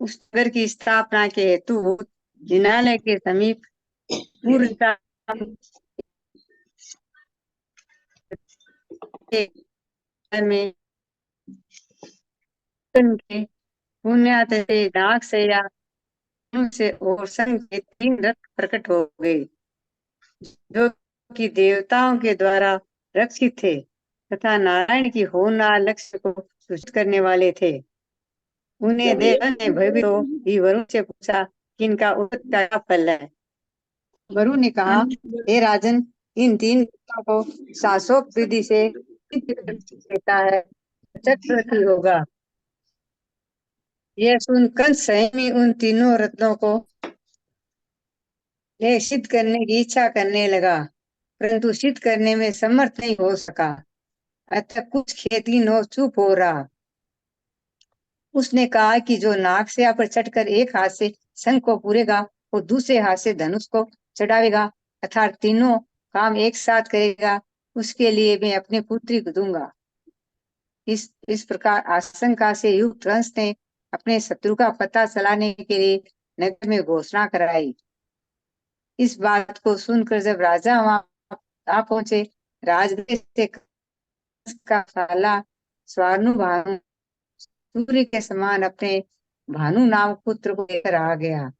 उस नगर की स्थापना के हेतु वो जिनालय के समीप पूर्णता में के पुण्यात से नाग से या से और संघ के 3 रथ प्रकट हो गए, जो कि देवताओं के द्वारा रक्षित थे तथा नारायण की होनहार लक्ष्य को सूचित करने वाले थे। उन्हें देव ने भयभीत ही वरुण से पूछा कि इनका उन्नत क्या फल है। वरुण ने कहा, हे राजन, इन 3 रथों को शासोक्त विधि से देता है, चक्रवर्ती होगा। यह सुन कंस स्वयं ही उन 3 रत्नों को सिद्ध करने की इच्छा करने लगा, परंतु सिद्ध करने में समर्थ नहीं हो सका, अतः कुछ खेदहीन हो चुप हो रहा। उसने कहा कि जो नागसेया पर चढ़कर एक हाथ से शंख को पूरेगा और दूसरे हाथ से धनुष को चढ़ावेगा अर्थात 3 काम एक साथ करेगा, उसके लिए मैं अपनी पुत्री को दूंगा। इस प्रकार आशंका से युक्त कंस ने अपने शत्रु का पता चलाने के लिए नगर में घोषणा कराई। इस बात को सुनकर जब राजा वहां आ पहुंचे, राजगृह से का साला स्वानुभानु सूर्य के समान अपने भानु नाम पुत्र को लेकर आ गया।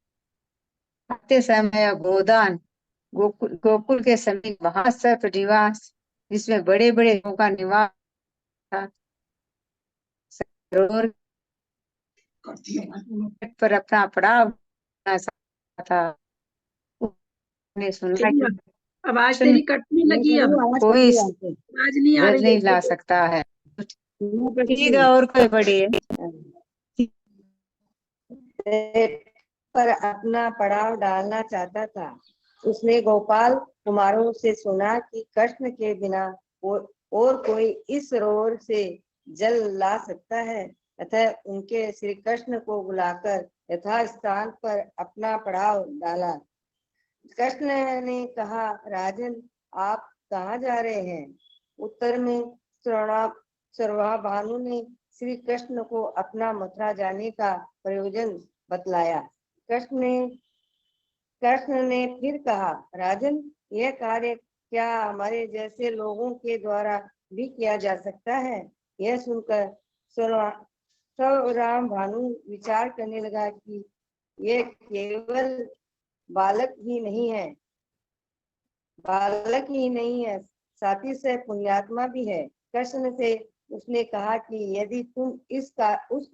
आते समय गोदान गोकुल के समीप महासर्प निवास, जिसमें बड़े बड़े लोगों का निवास था, सरोवर पर अपना पड़ाव था। उसने सुना कि आवाज तेरी कटने लगी, अब कोई आवाज नहीं आ रही नहीं ला सकता है। ठीक है, और कोई पढ़िए। पर अपना पड़ाव डालना चाहता था। उसने गोपाल कुमारों से सुना कि कृष्ण के बिना और कोई इस सरोवर से जल ला सकता है, अतः उनके श्री कृष्ण को बुलाकर यथास्थान पर अपना पड़ाव डाला। कृष्ण ने कहा, राजन, आप कहाँ जा रहे हैं? उत्तर में सर्वाभानु ने श्री कृष्ण को अपना मथुरा जाने का प्रयोजन बतलाया। कृष्ण ने फिर कहा, राजन, यह कार्य क्या हमारे जैसे लोगों के द्वारा भी किया जा सकता है? यह सुनकर सर्वराम भानु विचार करने लगा कि यह केवल बालक ही नहीं है, साथ ही से पुण्यात्मा भी है। कृष्ण से उसने कहा कि यदि तुम उस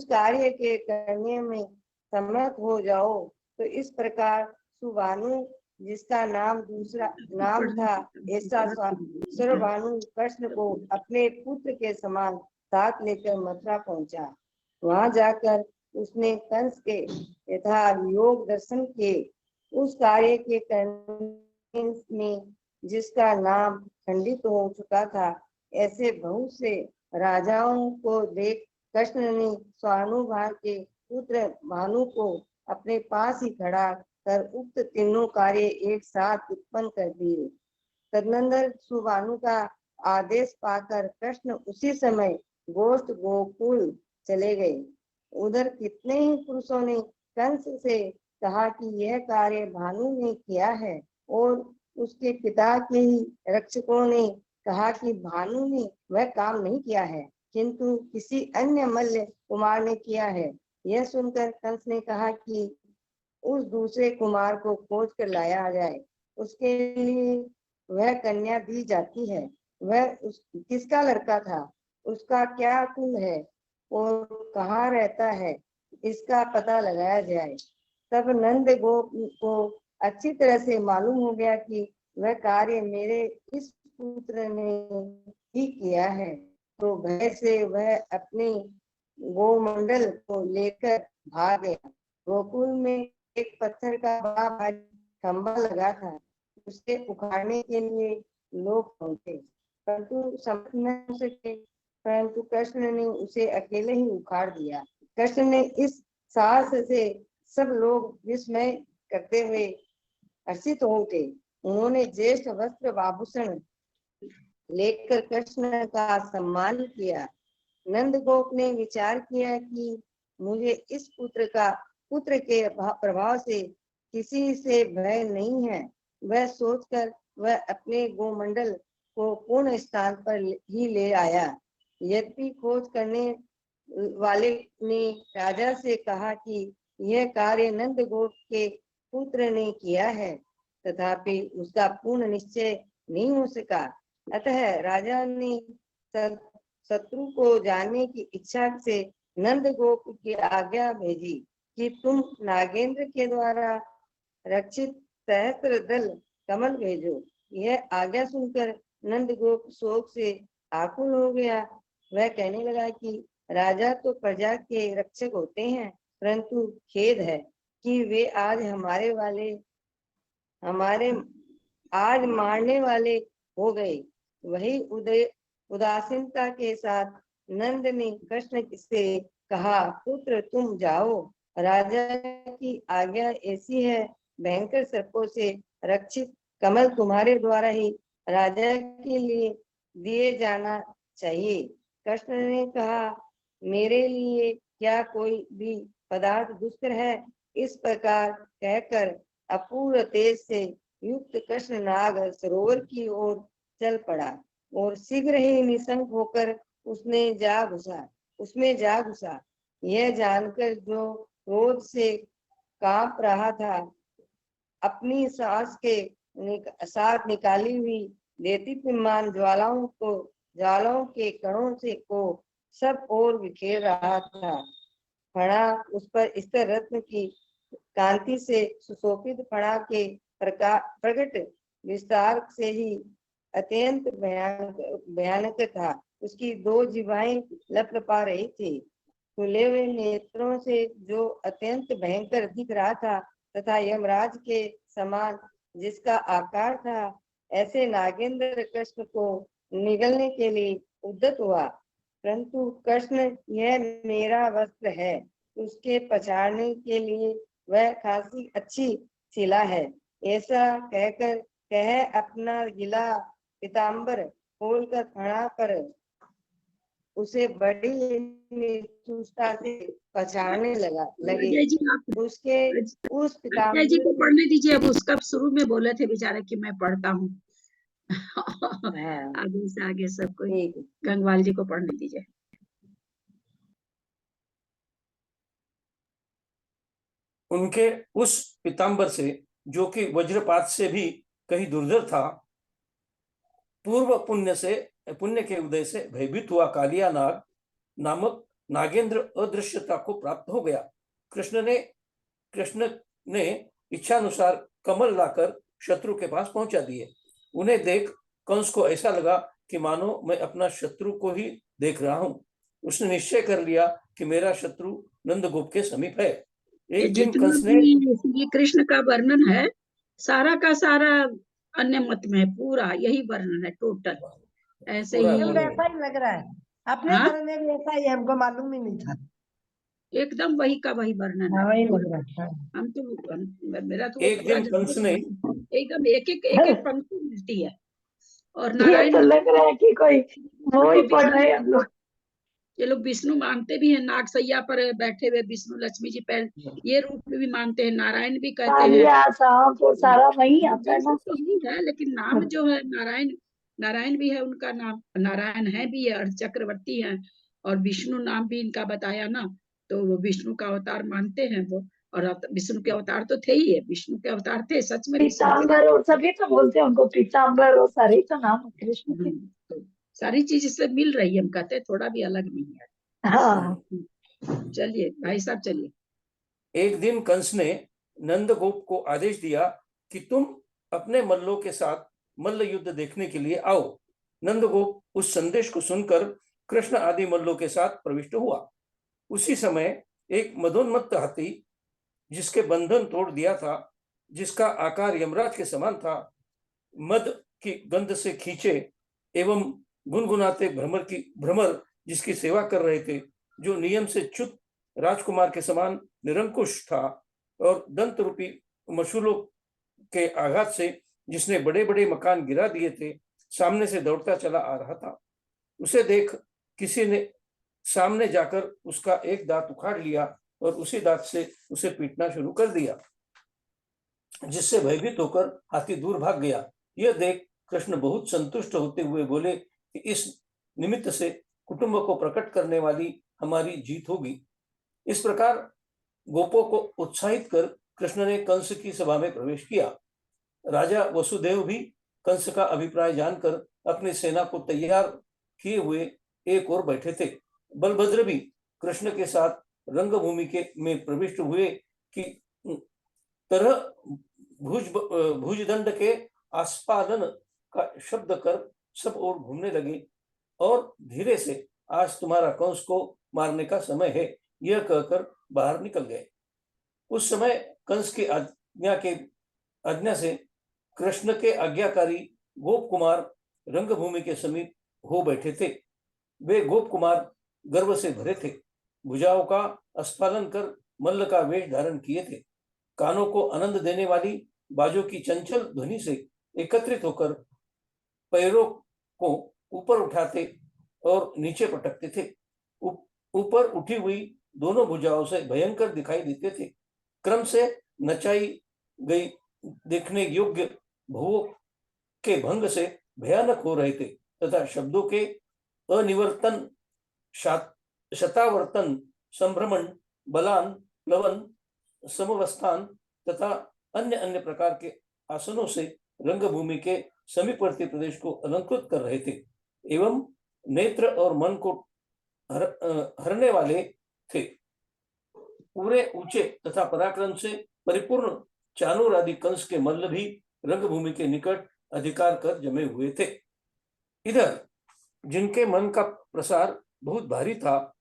कार्य के करने में समर्थ हो जाओ तो इस प्रकार सुभानु, जिसका दूसरा नाम था, ऐसा सर्वभानु कृष्ण को अपने पुत्र के समान साथ लेकर मथुरा पहुंचा। वहां जाकर उसने कंस के यथा योग दर्शन किए। उस कार्य के करने में जिसका नाम खंडित हो चुका था, ऐसे बहुत से राजाओं को देख कृष्ण ने स्वानुभाव के पुत्र भानु को अपने पास ही खड़ा कर उक्त 3 कार्य एक साथ उत्पन्न कर दिए। तदनंतर सुभानु का आदेश पाकर कृष्ण उसी समय गोकुल चले गए। उधर कितने ही पुरुषों ने कंस से कहा कि यह कार्य भानु ने किया है, और उसके पिता के ही रक्षकों ने कहा कि भानु ने वह काम नहीं किया है, किंतु किसी अन्य मल्ल कुमार ने किया है। यह सुनकर कंस ने कहा कि उस दूसरे कुमार को खोज कर लाया जाए, उसके लिए वह कन्या दी जाती है। वह किसका लड़का था, उसका क्या कुल है और कहाँ रहता है, इसका पता लगाया जाए। तब नंद गोप को अच्छी तरह से मालूम हो गया कि वह कार्य मेरे इस पुत्र ने ही किया है, तो भय से वह अपने गोमंडल को लेकर भाग गया। गोकुल में एक पत्थर का बड़ा भारी खंभा लगा था, उसे उखाड़ने के लिए लोग पहुंचे, परंतु समझ न सके, परंतु कृष्ण ने उसे अकेले ही उखाड़ दिया। कृष्ण ने इस साहस से सब लोग विस्मय करते हुए हर्षित हो उठे। उन्होंने ज्येष्ठ वस्त्र आभूषण लेकर कृष्ण का सम्मान किया। नंद गोप ने विचार किया कि मुझे इस पुत्र के प्रभाव से किसी से भय नहीं है। वह सोचकर वह अपने गोमंडल को पूर्ण स्थान पर ही ले आया। यद्यपि खोज करने वाले ने राजा से कहा कि यह कार्य नंद गोप के पुत्र ने किया है, तथापि उसका पूर्ण निश्चय नहीं हो सका। अतः राजा ने शत्रु को जानने की इच्छा से नंद गोप की आज्ञा भेजी कि तुम नागेंद्र के द्वारा रक्षित सहस्त्र दल कमल भेजो। यह आज्ञा सुनकर नंद गोप शोक से आकुल हो गया। वह कहने लगा कि राजा तो प्रजा के रक्षक होते हैं, परंतु खेद है कि वे आज आज मारने वाले हो गए। वही उदासीनता के साथ नंद ने कृष्ण से कहा, पुत्र तुम जाओ, राजा की आज्ञा ऐसी है, भयंकर सर्पों से रक्षित कमल तुम्हारे द्वारा ही राजा के लिए दिए जाना चाहिए। कृष्ण ने कहा, मेरे लिए क्या कोई भी पदार्थ दुष्कर है? इस प्रकार कहकर अपूर्व तेज से युक्त कृष्ण नाग सरोवर की ओर चल पड़ा और शीघ्र ही निशंक होकर उसमें जा घुसा। यह जानकर जो क्रोध से कांप रहा था, अपनी सांस के साथ निकाली हुई देदीप्यमान ज्वालाओं के कणों से को सब ओर बिखेर रहा था। फणा उस पर स्थिर रत्न की कांति से सुशोभित फणा के प्रकट विस्तार से ही अत्यंत भयानक था। उसकी दो जिह्वाएं लपलपा रही थी। खुले हुए नेत्रों से जो अत्यंत भयंकर दिख रहा था तथा यमराज के समान जिसका आकार था, ऐसे नागेंद्र कृष्ण को निगलने के लिए उद्यत हुआ। परंतु कृष्ण, यह मेरा वस्त्र है, उसके पछाड़ने के लिए वह खासी अच्छी शिला है। ऐसा कह अपना गीला पीताम्बर खोलकर फणा पर उसे बड़ी निष्ठुरता से पछाड़ने लगे। अजय जी आप उसके उस अजय जी पीताम्बर को पढ़ने दीजिए। अब उसका शुरू में बोले थे बेचारा कि मैं पढ़ता हूँ। आगे से आगे सब कोई ठीक है। गंगवाल जी को पढ़ने दीजिए। उनके उस पीताम्बर से, जो कि वज्रपात से भी कहीं दुर्धर था, पूर्व पुण्य के उदय से भयभीत हुआ कालिया नाग नामक नागेंद्र अदृश्यता को प्राप्त हो गया। कृष्ण ने इच्छानुसार कमल लाकर शत्रु के पास पहुंचा दिए। उन्हें देख कंस को ऐसा लगा कि मानो मैं अपना शत्रु को ही देख रहा हूं। उसने निश्चय कर लिया कि मेरा शत्रु नंदगोप के समीप है। एक दिन जितना कंस ने भी श्री कृष्ण का वर्णन है, सारा का सारा अन्य मत में है, पूरा यही वर्णन है टोटल। ऐसे ही वैसा ही लग रहा है, अपने हाँ? तरह में भी ऐसा ही, हमको मालूम ही नहीं था। एकदम वही का वही वर्णन है। वही लग रहा था। हम तो मेरा तो एक दिन कंस ने एकदम एक पंक्ति मिलती है। और ये नारायण तो लग रहा है कि कोई वो ही पढ़ रहे हैं हम लोग। ये लोग विष्णु मानते भी हैं, नागसैया पर बैठे हुए विष्णु लक्ष्मी जी पैर, ये रूप में भी मानते हैं। नारायण भी कहते हैं। कालिया सांप वो सारा वही आता है ना। तो ही है, लेकिन नाम जो है नारायण भी है, उनका नाम नारायण है भी है और चक्रवर्ती है। और विष्णु नाम भी इनका बताया ना, तो वो विष्णु का अवतार मानते हैं वो। और विष्णु के अवतार तो थे ही है, विष्णु के अवतार थे सच में विष्णु के। पीताम्बर और सभी तो बोलते हैं उनको पीताम्बर, और सारे तो नाम है कृष्ण के। तो सारी चीज इससे मिल रही है, हम कहते हैं थोड़ा भी अलग नहीं है। हाँ, चलिए भाई साहब चलिए। एक दिन कंस ने नंदगोप को आदेश दिया कि तुम अपने मल्लों के साथ मल्ल युद्ध देखने के लिए आओ। नंदगोप उस संदेश को सुनकर कृष्ण आदि मल्लों के साथ प्रविष्ट हुआ। उसी समय एक मदोन्मत्त हाथी, जिसके बंधन तोड़ दिया था, जिसका आकार यमराज के समान था, मद की गंध से खींचे एवं गुनगुनाते भ्रमर जिसकी सेवा कर रहे थे, जो नियम से च्युत राजकुमार के समान निरंकुश था और दंत रूपी मशूलों के आघात से जिसने बड़े बड़े मकान गिरा दिए थे, सामने से दौड़ता चला आ रहा था। उसे देख किसी ने सामने जाकर उसका एक दांत उखाड़ लिया और उसी दांत से उसे पीटना शुरू कर दिया, जिससे भयभीत होकर हाथी दूर भाग गया। यह देख कृष्ण बहुत संतुष्ट होते हुए बोले कि इस निमित्त से कुटुंब को प्रकट करने वाली हमारी जीत होगी। इस प्रकार गोपों को उत्साहित कर कृष्ण ने कंस की सभा में प्रवेश किया। राजा वसुदेव भी कंस का अभिप्राय जानकर अपनी सेना को तैयार किए हुए एक ओर बैठे थे। बलभद्र भी कृष्ण के साथ रंगभूमि के में प्रविष्ट हुए कि तरह भुजदंड के आस्पादन का शब्द कर सब ओर घूमने लगे और धीरे से आज तुम्हारा कंस को मारने का समय है, यह कहकर बाहर निकल गए। उस समय कंस की आज्ञा से कृष्ण के आज्ञाकारी गोप कुमार रंगभूमि के समीप हो बैठे थे। वे गोप कुमार गर्व से भरे थे, भुजाओं का अस्फालन कर मल्ल का वेश धारण किए थे। कानों को आनंद देने वाली बाजों की चंचल ध्वनि से एकत्रित होकर पैरों को ऊपर उठाते और नीचे पटकते थे। ऊपर उठी हुई दोनों भुजाओं से भयंकर दिखाई देते थे। क्रम से नचाई गई देखने योग्य भुवों के भंग से भयानक हो रहे थे तथा शब्दों के अनिवर्तन, शतावर्तन, संभ्रमण, बलान, प्लवन, समवस्थान तथा अन्य अन्य प्रकार के आसनों से रंगभूमि के समीपवर्ती प्रदेश को अलंकृत कर रहे थे एवं नेत्र और मन को हरने वाले थे। पूरे ऊंचे तथा पराक्रम से परिपूर्ण चाणूर आदि कंस के मल्ल भी रंगभूमि के निकट अधिकार कर जमे हुए थे। इधर जिनके मन का प्रसार बहुत भारी था,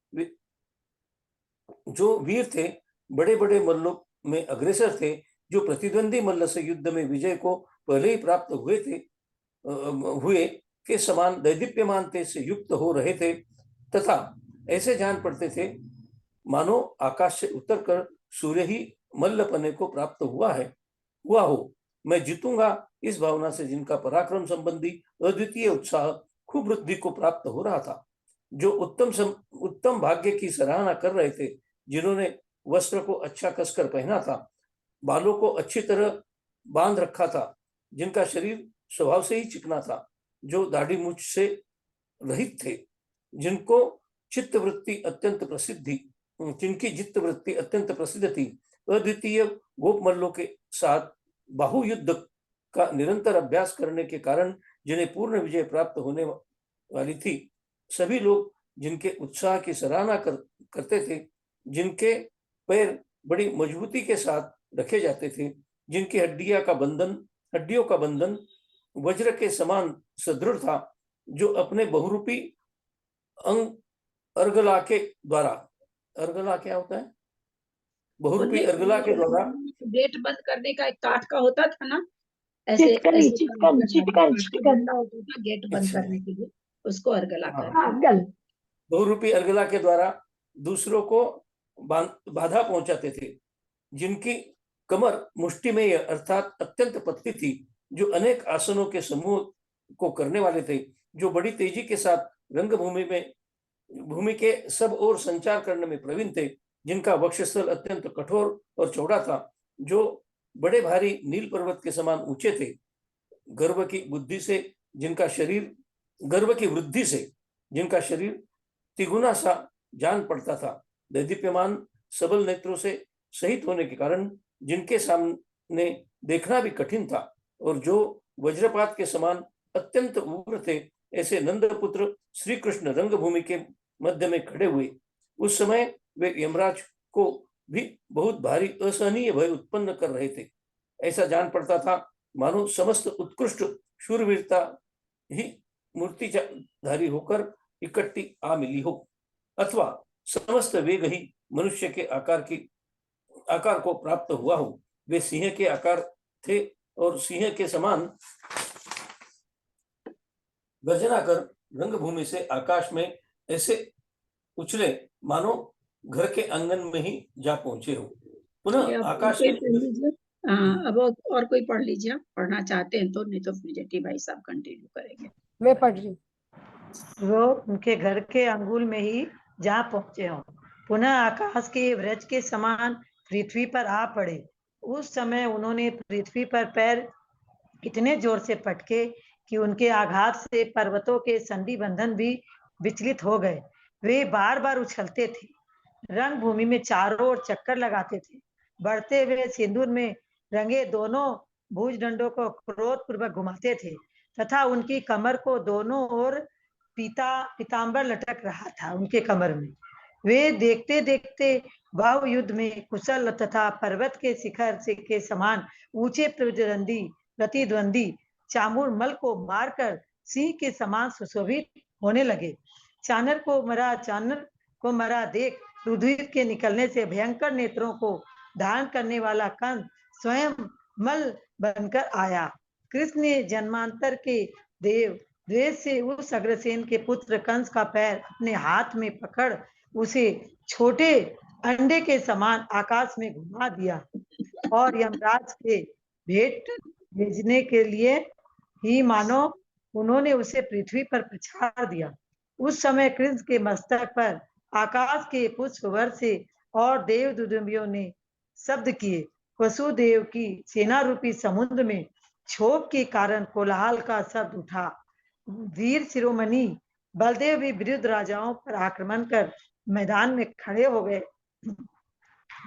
जो वीर थे, बड़े बड़े मल्लों में अग्रसर थे, जो प्रतिद्वंदी मल्ल से युद्ध में विजय को पहले ही प्राप्त हुए के समान दैदीप्यमान तेज से युक्त हो रहे थे तथा ऐसे जान पड़ते थे मानो आकाश से उतरकर सूर्य ही मल्लपने को प्राप्त हुआ हो। मैं जीतूंगा, इस भावना से जिनका पराक्रम संबंधी अद्वितीय उत्साह खूब वृद्धि को प्राप्त हो रहा था, जो उत्तम भाग्य की सराहना कर रहे थे, जिन्होंने वस्त्र को अच्छा कसकर पहना था, बालों को अच्छी तरह बांध रखा था, जिनका शरीर स्वभाव से ही चिकना था, जो दाढ़ी मूछ से रहित थे, जिनको चित्तवृत्ति अत्यंत प्रसिद्ध थी, अद्वितीय गोप मल्लों के साथ बाहुयुद्ध का निरंतर अभ्यास करने के कारण जिन्हें पूर्ण विजय प्राप्त होने वाली थी, सभी लोग जिनके उत्साह की सराहना करते थे, जिनके पैर बड़ी मजबूती के साथ रखे जाते थे, जिनकी हड्डियों का बंधन वज्र के समान सुदृढ़ था, जो अपने बहुरूपी अंग अर्गला के द्वारा, अर्गला क्या होता है? बहुरूपी अर्गला के द्वारा गेट बंद करने का एक काठ का होता था ना, ऐसे चिटकन गेट बंद करने के लिए उसको अर्गला कर बहुरूपी अर्गला के द्वारा दूसरों को बाधा पहुंचाते थे, जिनकी कमर मुष्टिमेय अर्थात अत्यंत पतली थी, जो अनेक आसनों के समूह को करने वाले थे, जो बड़ी तेजी के साथ भूमि के सब ओर संचार करने में प्रवीण थे, जिनका वक्षस्थल अत्यंत कठोर और चौड़ा था, जो बड़े भारी नील पर्वत के समान ऊंचे थे, गर्व की वृद्धि से जिनका शरीर तिगुना सा जान पड़ता था, दैदीप्यमान सबल नेत्रों से सहित होने के कारण जिनके सामने देखना भी कठिन था, और जो वज्रपात के समान अत्यंत उग्र थे, ऐसे नंदपुत्र श्री कृष्ण रंगभूमि के मध्य में खड़े हुए। उस समय वे यमराज को भी बहुत भारी असहनीय भय उत्पन्न कर रहे थे। ऐसा जान पड़ता था मानो समस्त उत्कृष्ट शूरवीरता ही मूर्तिधारी होकर इकट्ठी आ मिली हो, अथवा समस्त वेग ही मनुष्य के आकार को प्राप्त हुआ हो। वे सिंह के आकार थे और सिंह के समान गर्जना कर रंगभूमि से आकाश में ऐसे उछले मानो घर के आंगन में ही जा पहुंचे हो। पुनः आकाश अब और कोई पढ़ लीजिए, आप पढ़ना चाहते हैं तो, नहीं तो फिर जेठी भाई साहब कंटिन्यू करेंगे। मैं पढ़ रही हूँ। वो उनके घर के अंगुल में ही जा पहुंचे हों, पुनः आकाश के वृक्ष के समान पृथ्वी पर आ पड़े। उस समय उन्होंने पृथ्वी पर पैर इतने जोर से पटके कि उनके आघात से पर्वतों के संधि बंधन भी विचलित हो गए। वे बार बार उछलते थे, रंग भूमि में चारों ओर चक्कर लगाते थे, बढ़ते हुए सिंदूर में रंगे दोनों भुजदंडों को क्रोध पूर्वक घुमाते थे तथा उनकी कमर को दोनों ओर पीतांबर लटक रहा था उनके कमर में। वे देखते देखते बाहु युद्ध में कुशल तथा पर्वत के शिखर से के समान ऊंचे प्रतिद्वंदी चामुर मल को मारकर सिंह के समान सुशोभित होने लगे। चाणर को मरा देख रुधिर के निकलने से भयंकर नेत्रों को धारण करने वाला कंस स्वयं मल बनकर आया। कृष्ण ने जन्मांतर के द्वेष से उस अग्रसेन के पुत्र कंस का पैर अपने हाथ में पकड़ उसे छोटे अंडे के समान आकाश में घुमा दिया और यमराज के भेंट भेजने के लिए ही मानो उन्होंने उसे पृथ्वी पर पछाड़ दिया। उस समय कृष्ण के मस्तक पर आकाश के पुष्प वर्षे और देव दुदुम्बियों ने शब्द किए। वसुदेव की सेना रूपी समुद्र में क्षोभ के कारण कोलाहल का शब्द उठा। वीर शिरोमणि बलदेव भी विरुद्ध राजाओं पर आक्रमण कर मैदान में खड़े हो गए।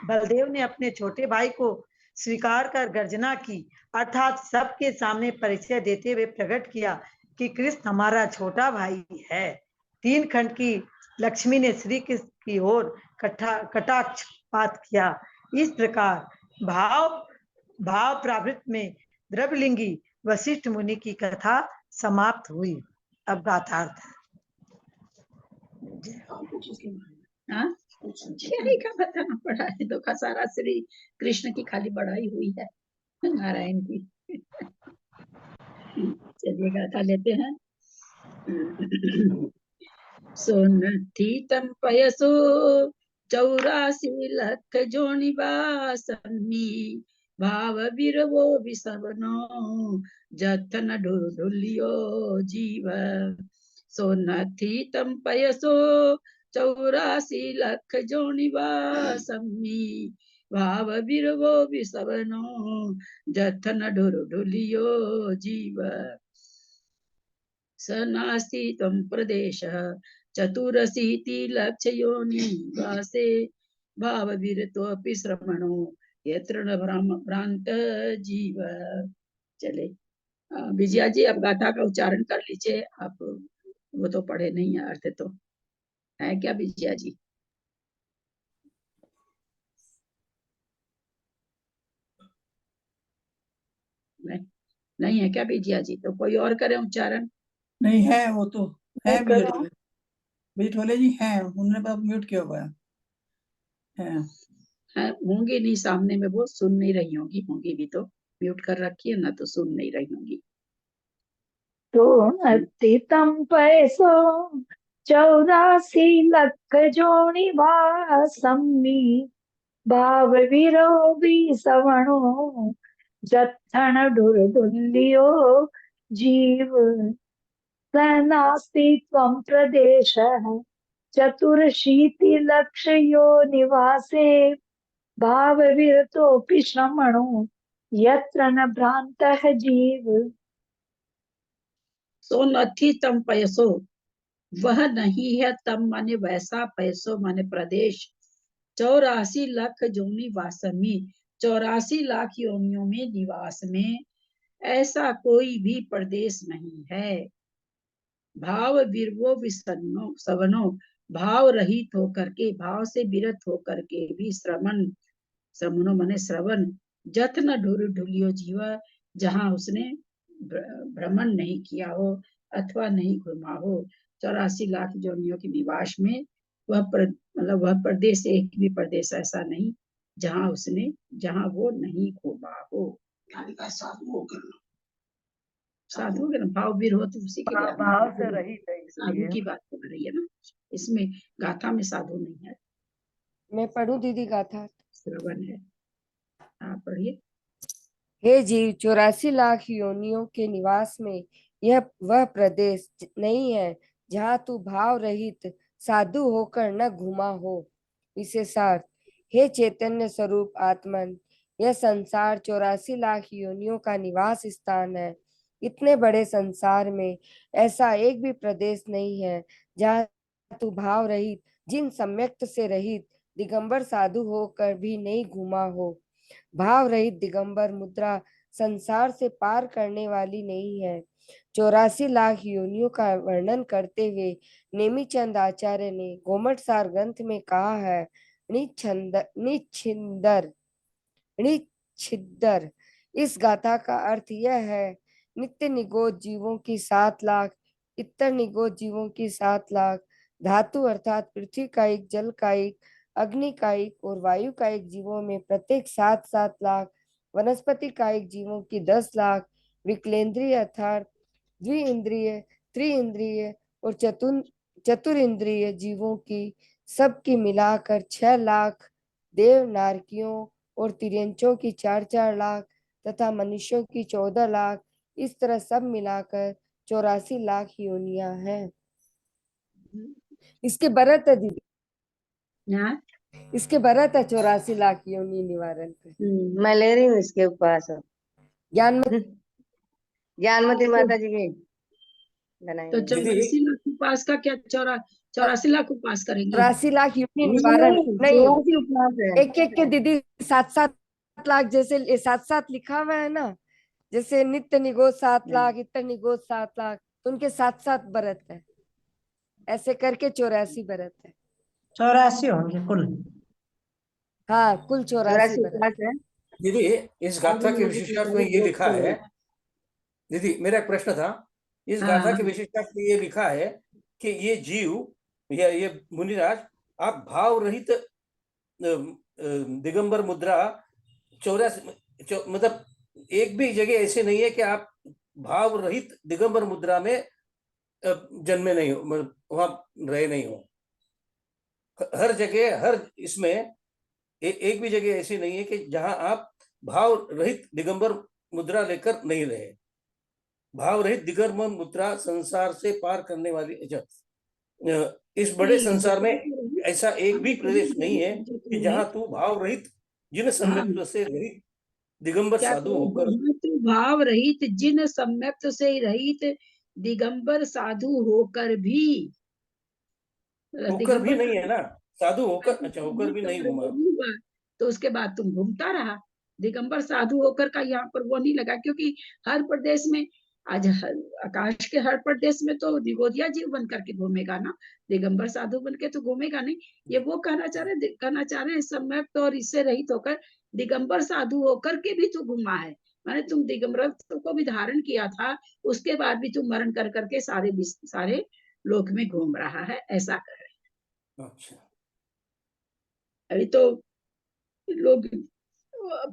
बलदेव ने अपने छोटे भाई को स्वीकार कर गर्जना की, अर्थात सबके सामने परिचय देते हुए प्रकट किया कि कृष्ण हमारा छोटा भाई है। 3 खंड की लक्ष्मी ने श्री कृष्ण की ओर कटाक्षपात किया। इस प्रकार भाव प्रावृत्त में द्रव्यलिंगी वशिष्ठ मुनि की कथा समाप्त हुई। अब गाथार्थ है। यही का बताना पड़ा है, तो का सारा श्री कृष्ण की खाली बढ़ाई हुई है, नारायण की। चलिए गाथा लेते हैं। सोनथी तम पयसो 84 लख जोनिवासमी भाव बिरवो विसवनो जतन ढुलियो जीव। सोनथी तम पयसो 84 लख जोनिवासमी भाव बिरवो विसवनो जतन ढुलियो जीव। स नास्ति त्वं प्रदेशः 84 लक्ष योनिवासे भावविरतोऽपि श्रमणो यत्र न भ्रांत जीव। चले विजया जी, अब गाथा का उच्चारण कर लीजिए। आप वो तो पढ़े नहीं है, अर्थ तो है क्या विजया जी? नहीं है क्या विजया जी? तो कोई और करे उच्चारण। नहीं है, वो तो है बिठोले जी हैं, उन्होंने बस म्यूट किया हुआ है। होंगी नहीं सामने में, वो सुन नहीं रही होंगी भी तो म्यूट कर रखी है ना, तो सुन नहीं रही होंगी। तो अतीतम पैसो 84 लख जोनिवासमी भाव विरोबी सवणो जत्थन ढुलियो जीव। नास्ति त्वं प्रदेशः 84 लक्ष योनिवासे भाव विरतोऽपि श्रमणो यत्र न भ्रान्तः जीव। सो नथी तम पैसो, वह नहीं है तम माने वैसा, पैसो माने प्रदेश, 84 लाख जोनि वासमी 84 लाख योनियों में निवास में ऐसा कोई भी प्रदेश नहीं है। भाव विरवो विसन्नो सवनो, भाव रहित होकर के, भाव से विरत होकर के भी श्रमणो माने श्रवण, जत्न ढुलियो जीवा, जहाँ उसने भ्रमण नहीं किया हो अथवा नहीं घुमा हो। 84 लाख योनियों के निवास में वह मतलब वह प्रदेश, एक भी प्रदेश ऐसा नहीं जहाँ वो नहीं घूमा हो। साधु के ना भाव वीर हो तो उसी के लिए भाव से रहित है साधु इसलिए। की बात कर रही है ना, इसमें गाथा में साधु नहीं है, मैं पढ़ूं दीदी गाथा? श्रवण है। हाँ पढ़िए। हे जीव, 84 लाख योनियों के निवास में यह वह प्रदेश नहीं है जहाँ तू भाव रहित साधु होकर न घुमा हो। विशेषार्थ, हे चैतन्य स्वरूप आत्मन, यह संसार 84 लाख योनियों का निवास स्थान है। इतने बड़े संसार में ऐसा एक भी प्रदेश नहीं है जहाँ तू भाव रहित, जिन सम्यक्त से रहित दिगंबर साधु होकर भी नहीं घुमा हो। भाव रहित दिगंबर मुद्रा संसार से पार करने वाली नहीं है। 84 लाख योनियों का वर्णन करते हुए नेमिचंद आचार्य ने गोमटसार ग्रंथ में कहा है, निच्छिद्र। इस गाथा का अर्थ यह है, नित्य निगोद जीवों की 7 लाख, इतर निगोद जीवों की 7 लाख, धातु अर्थात पृथ्वी का एक, जल का एक, अग्नि का एक और वायु का एक जीवों में प्रत्येक 7-7 लाख, वनस्पति का एक जीवों की 10 लाख, विकलेंद्रिय अर्थात द्विइंद्रिय, त्रिइंद्रिय और चतुरिंद्रिय जीवों की सबकी मिलाकर 6 लाख, देव नारकियों और तिर्यंचों की 4-4 लाख तथा मनुष्यों की 14 लाख, इस तरह सब मिलाकर 84 लाख योनियां हैं। इसके भरत है दीदी, इसके भरत है 84 लाख योनि निवारण पे। मैं ले रही हूँ इसके पास ज्ञानमती माता जी के बनाए तो 84 लाख उपास का क्या 84 लाख उपास करेंगे? 84 लाख योनि निवारण नहीं, 84 उपवास है। एक एक के दीदी 7-7 लाख, जैसे 7-7 लिखा हुआ है ना, जैसे नित्य निगोद 7 लाख, इतर निगोद 7 लाख, तो उनके 7-7 व्रत है, ऐसे करके 84 व्रत है। 84 होंगे कुल। हाँ, कुल 84 व्रत है। दीदी इस गाथा के विशिष्टार्थ में ये लिखा है, दीदी मेरा एक प्रश्न था, इस गाथा के विशिष्टार्थ में ये लिखा है कि ये जीव या ये मुनिराज, आप भाव रहित दिगंबर मुद्रा 84, मतलब एक भी जगह ऐसे नहीं है कि आप भाव रहित दिगंबर मुद्रा में जन्मे नहीं हो, वहां रहे नहीं हो। हर जगह, हर इसमें एक भी जगह ऐसी नहीं है कि जहां आप भाव रहित दिगंबर मुद्रा लेकर नहीं रहे। भाव रहित दिगंबर मुद्रा संसार से पार करने वाली, इस बड़े संसार में ऐसा एक भी प्रदेश नहीं है कि जहां तू भाव रहित, जिन सम्यक्त से रहित दिगंबर साधु होकर, तू भाव रहित, जिन सम्यक्त से रहित दिगंबर साधु होकर भी नहीं है ना, साधु होकर, अच्छा होकर भी नहीं घूमा, तो उसके बाद तुम घूमता रहा। दिगंबर साधु होकर का यहाँ पर वो नहीं लगा, क्योंकि हर प्रदेश में आज आकाश के हर प्रदेश में तो निगोदिया जीव बन करके घूमेगा ना, दिगंबर साधु बन के तो घूमेगा नहीं। ये वो कहना चाह रहे हैं सम्यक्त और इससे रहित होकर दिगंबर साधु होकर के भी तू घुमा है, माने तुम दिगंबर को भी धारण किया था, उसके बाद भी तुम मरण कर करके सारे लोक में घूम रहा है, ऐसा कर रहे हैं। अच्छा, अभी तो लोग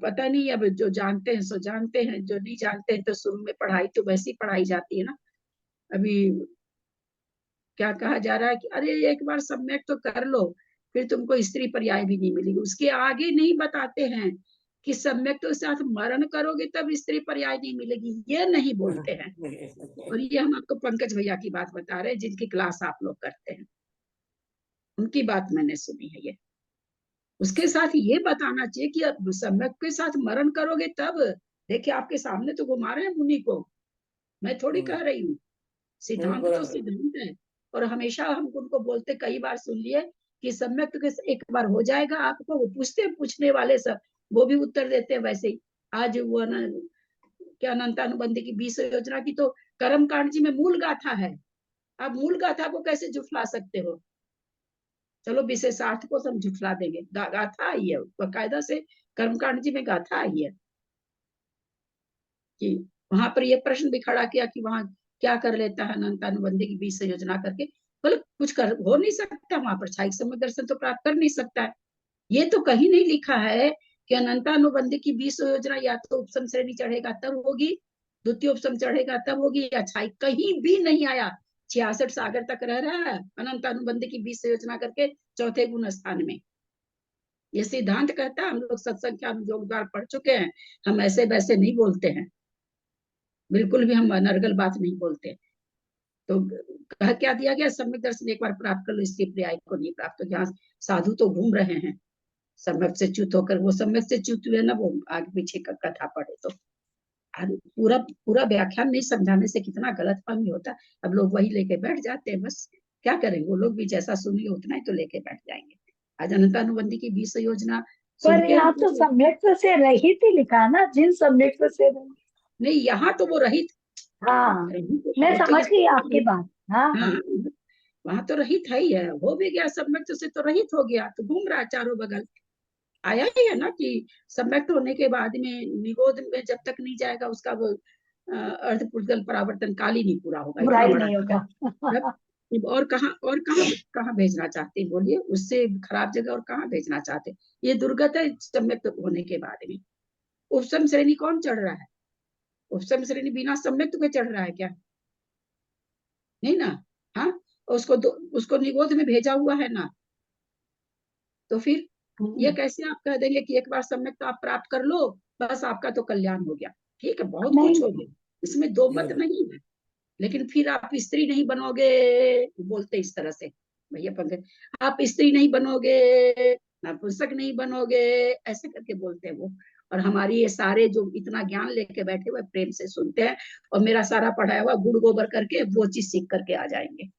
पता नहीं, अब जो जानते हैं सो जानते हैं, जो नहीं जानते हैं तो शुरू में पढ़ाई तो वैसी पढ़ाई जाती है ना। अभी क्या कहा जा रहा है कि अरे एक बार सम्यक तो कर लो, फिर तुमको स्त्री पर्याय भी नहीं मिलेगी। उसके आगे नहीं बताते हैं कि सम्यक तो साथ मरण करोगे तब स्त्री पर्याय नहीं मिलेगी, ये नहीं बोलते हैं। और ये हम आपको पंकज भैया की बात बता रहे हैं, जिनकी क्लास आप लोग करते हैं, उनकी बात मैंने सुनी है। ये उसके साथ ये बताना चाहिए कि अब सम्यक के साथ मरण करोगे तब। देखिए आपके सामने तो घुमा रहे हैं मुनि को, मैं थोड़ी कह रही हूँ, सिद्धांत तो सिद्धांत है। और हमेशा हम उनको बोलते, कई बार सुन लिए कि सम्यक के एक बार हो जाएगा आपको, वो पूछने वाले सब वो भी उत्तर देते हैं वैसे ही। आज वो क्या अनंतानुबंधी की 20 योजना की तो कर्म कांड जी में मूल गाथा है, आप मूल गाथा को कैसे जुटला सकते हो? चलो विशेषार्थ को हम झुठला देंगे, गाथा आई है बकायदा से, कर्मकांड जी में गाथा आई है कि वहां पर ये प्रश्न भी खड़ा किया कि वहां क्या कर लेता है अनंतानुबंधी की 20 योजना करके, बोले कुछ कर हो नहीं सकता, वहां पर छाई समय दर्शन तो प्राप्त कर नहीं सकता है। ये तो कहीं नहीं लिखा है कि अनंतानुबंधी की 20 योजना या तो उपसम श्रेणी चढ़ेगा तब होगी, द्वितीय उपसम चढ़ेगा तब होगी, या छाई, कहीं भी नहीं आया। 66 सागर तक रह रहा है अनंत अनुबंध की 20 योजना करके चौथे गुण स्थान में। ये सिद्धांत कहता है, हम लोग सत्संग के अनुयोग द्वार पढ़ चुके हैं, हम ऐसे वैसे नहीं बोलते हैं, बिल्कुल भी हम अनर्गल बात नहीं बोलते। तो कह क्या दिया गया, सम्यक दर्शन एक बार प्राप्त कर लो, इसके पर्याय को नहीं प्राप्त। तो जहाँ साधु तो घूम रहे हैं सम्यक से च्युत होकर, वो सम्यक से च्युत हुए ना, वो आगे पीछे का कथा पढ़े तो पूरा पूरा व्याख्यान नहीं समझाने से कितना गलतफहमी होता है। अब लोग वही लेके बैठ जाते हैं, बस क्या करें, वो लोग भी जैसा सुनेंगे उतना ही तो लेके बैठ जाएंगे। आज अनंतानुबंधी की 20 योजना पर यहाँ तो सम्यक से रहित ही लिखा ना, जिन सम्यक से नहीं, यहाँ तो वो रहित। हाँ, मैं समझ गई आपकी बात। हाँ, वहां तो रहित है ही है, हो भी गया सम्यक से तो रहित हो गया, तो घूम रहा चारों बगल। आया ही है ना कि सम्यक्त होने के बाद में निगोद में जब तक नहीं जाएगा उसका वो अर्धपुद्गल परावर्तन काल ही नहीं पूरा होगा, इतना बड़ा नहीं होगा। और कहाँ भेजना चाहते हैं बोलिए, उससे खराब जगह और कहाँ भेजना चाहते। ये दुर्गत है सम्यक्त होने के बाद में। उपसम श्रेणी कौन चढ़ रहा है? उपसम श्रेणी बिना सम्यक्त के चढ़ रहा है क्या? नहीं ना। हाँ, उसको निगोद में भेजा हुआ है ना, तो फिर ये कैसे आप कह देंगे कि एक बार सम्यक तो आप प्राप्त कर लो, बस आपका तो कल्याण हो गया। ठीक है, बहुत कुछ हो गया, इसमें दो मत नहीं है, लेकिन फिर आप स्त्री नहीं बनोगे, बोलते इस तरह से भैया पंकज, आप स्त्री नहीं बनोगे, नपुंसक नहीं बनोगे, ऐसे करके बोलते हैं वो। और हमारी ये सारे जो इतना ज्ञान लेके बैठे हुए प्रेम से सुनते हैं, और मेरा सारा पढ़ाया हुआ गुड़ गोबर करके वो चीज सीख करके आ जाएंगे।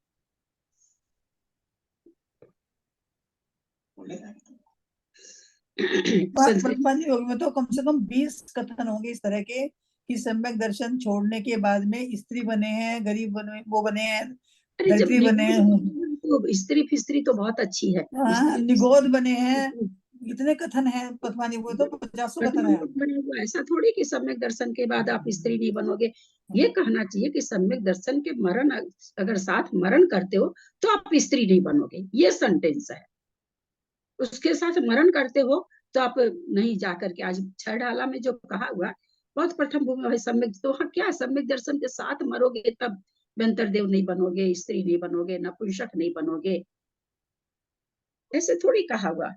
में तो कम से कम 20 कथन होंगे इस तरह के कि सम्यक दर्शन छोड़ने के बाद में स्त्री बने हैं, गरीब बने, वो बने हैं, दरिद्री बने हैं, तो स्त्री फिस्त्री तो बहुत अच्छी है, निगोद बने हैं, इतने कथन है पतवानी, वो तो 50 कथन है। ऐसा थोड़ी कि सम्यक दर्शन के बाद आप स्त्री नहीं बनोगे। ये कहना चाहिए कि सम्यक दर्शन के मरण अगर साथ मरण करते हो तो आप स्त्री नहीं बनोगे, ये सेंटेंस है। उसके साथ मरण करते हो तो आप नहीं जाकर के, आज छह ढाला में जो कहा हुआ बहुत प्रथम भूमि है सम्यक, तो हाँ क्या सम्यक दर्शन के साथ मरोगे तब व्यंतर देव नहीं बनोगे, स्त्री नहीं बनोगे, नपुंसक नहीं बनोगे, ऐसे थोड़ी कहा हुआ।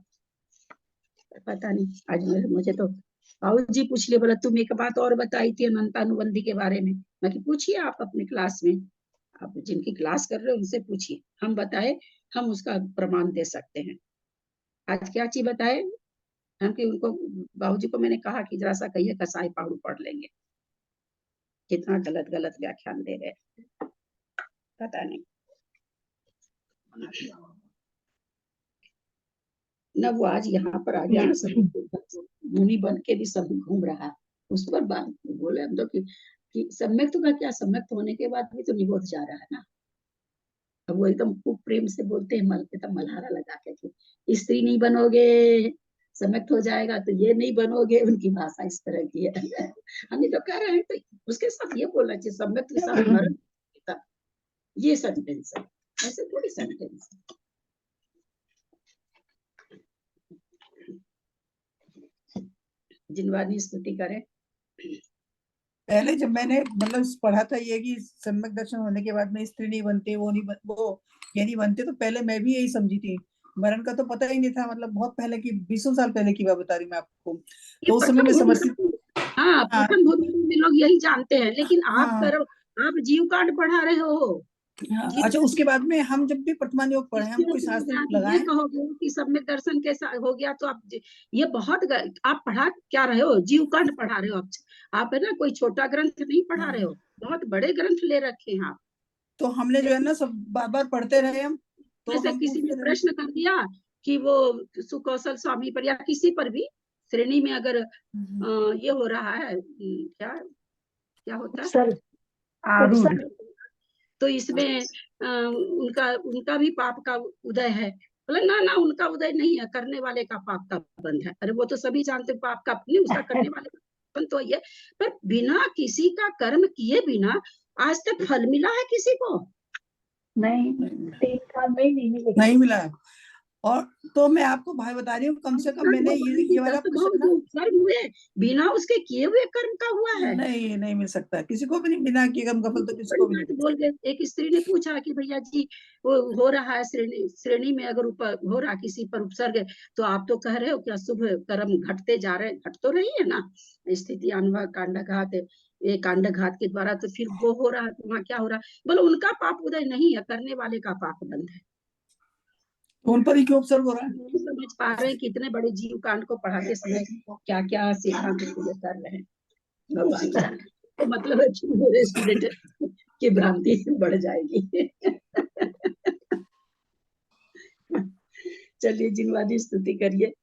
पता नहीं, आज मुझे तो बाबू जी पूछ लिए, बोला तुम एक बात और बताई थी अनंतानुबंधी के बारे में। मैं कि पूछिए आप अपनी क्लास में, आप जिनकी क्लास कर रहे हो उनसे पूछिए, हम बताए, हम उसका प्रमाण दे सकते हैं। आज क्या चीज बताए हम कि उनको, बाबूजी को मैंने कहा कि जरा सा कहिए कसाई पहाड़ू पढ़ लेंगे, कितना गलत गलत व्याख्यान दे रहे, पता नहीं न वो आज यहाँ पर आ गया, मुनि बन के भी सब घूम रहा है उस पर बात बोले हम लोग कि सम्यक तो का क्या, सम्यक होने के बाद भी तो निगोद जा रहा है ना। अब वो एकदम खूब प्रेम से बोलते हैं, एकदम मल्हारा लगा के, स्त्री नहीं बनोगे, सम्यक हो जाएगा तो ये नहीं बनोगे, उनकी भाषा इस तरह की है। हम तो कह रहे हैं तो उसके साथ ये बोलना चाहिए, सम्यक के साथ मरण, ये सेंटेंस है, ऐसे थोड़ी सेंटेंस है। जिनवानी स्तुति करें। पहले जब मैंने मतलब पढ़ा था ये कि सम्यक दर्शन होने के बाद में स्त्री नहीं बनते, वो ये नहीं बनते, तो पहले मैं भी यही समझी थी, मरण का तो पता ही नहीं था, मतलब बहुत पहले की 20 साल पहले की बात बता रही मैं आपको, तो उस समय में समझती। हाँ, प्रथम भूमि में लोग यही जानते हैं, लेकिन आप जीव कांड पढ़ा रहे हो। अच्छा, उसके बाद में हम जब भी वर्तमान योग पढ़े, हम कोई शास्त्र लगाए, कहोगे कि सम्यक दर्शन के साथ हो गया तो आप ये बहुत आप पढ़ा क्या रहे हो, जीव कांड पढ़ा रहे हो आप है ना, कोई छोटा ग्रंथ नहीं पढ़ा रहे हो, बहुत बड़े ग्रंथ ले रखे हैं आप। तो हमने जो है ना सब बार बार पढ़ते रहे हम, तो जैसे किसी ने प्रश्न कर दिया कि वो सुकौशल स्वामी पर या किसी पर भी श्रेणी में अगर ये हो रहा है, क्या क्या होता है, तो इसमें उनका भी पाप का उदय है। बोले ना उनका उदय नहीं है, करने वाले का पाप का बंध है। अरे वो तो सभी जानते पाप का नहीं, उसका करने वाले का बंध तो है, पर बिना किसी का कर्म किए बिना आज तक फल मिला है किसी को? नहीं, 3 साल में नहीं मिला है। और तो मैं आपको भाई बता रही हूँ, कम से कम मैंने ये वाला क्वेश्चन ना, उपसर्ग हुए बिना उसके किए हुए कर्म का हुआ है। नहीं मिल सकता, किसी को भी नहीं, बिना किए कर्म का फल तो किसी को भी नहीं। बोल गए, एक स्त्री ने पूछा कि भैया जी वो हो रहा है श्रेणी में अगर ऊपर हो रहा किसी पर उपसर्ग, तो आप तो कह रहे हो क्या शुभ कर्म घटते जा रहे, घट तो रही है ना स्थिति अनुभव कांडघात, ये कांडघात के द्वारा, तो फिर वो हो रहा है तो वहाँ क्या हो रहा है? बोलो उनका पाप उदय नहीं है, करने वाले का पाप बंद है। उन पर ही क्यों उपसर्ग हो रहा है? नहीं समझ पा रहे हैं कि इतने बड़े जीव कांड को पढ़ाते समय क्या क्या सिद्धांत पूरे कर रहे हैं भगवान जाने। तो मतलब है कि मेरे स्टूडेंट की भ्रांति बढ़ जाएगी। चलिए जिनवादी स्तुति करिए।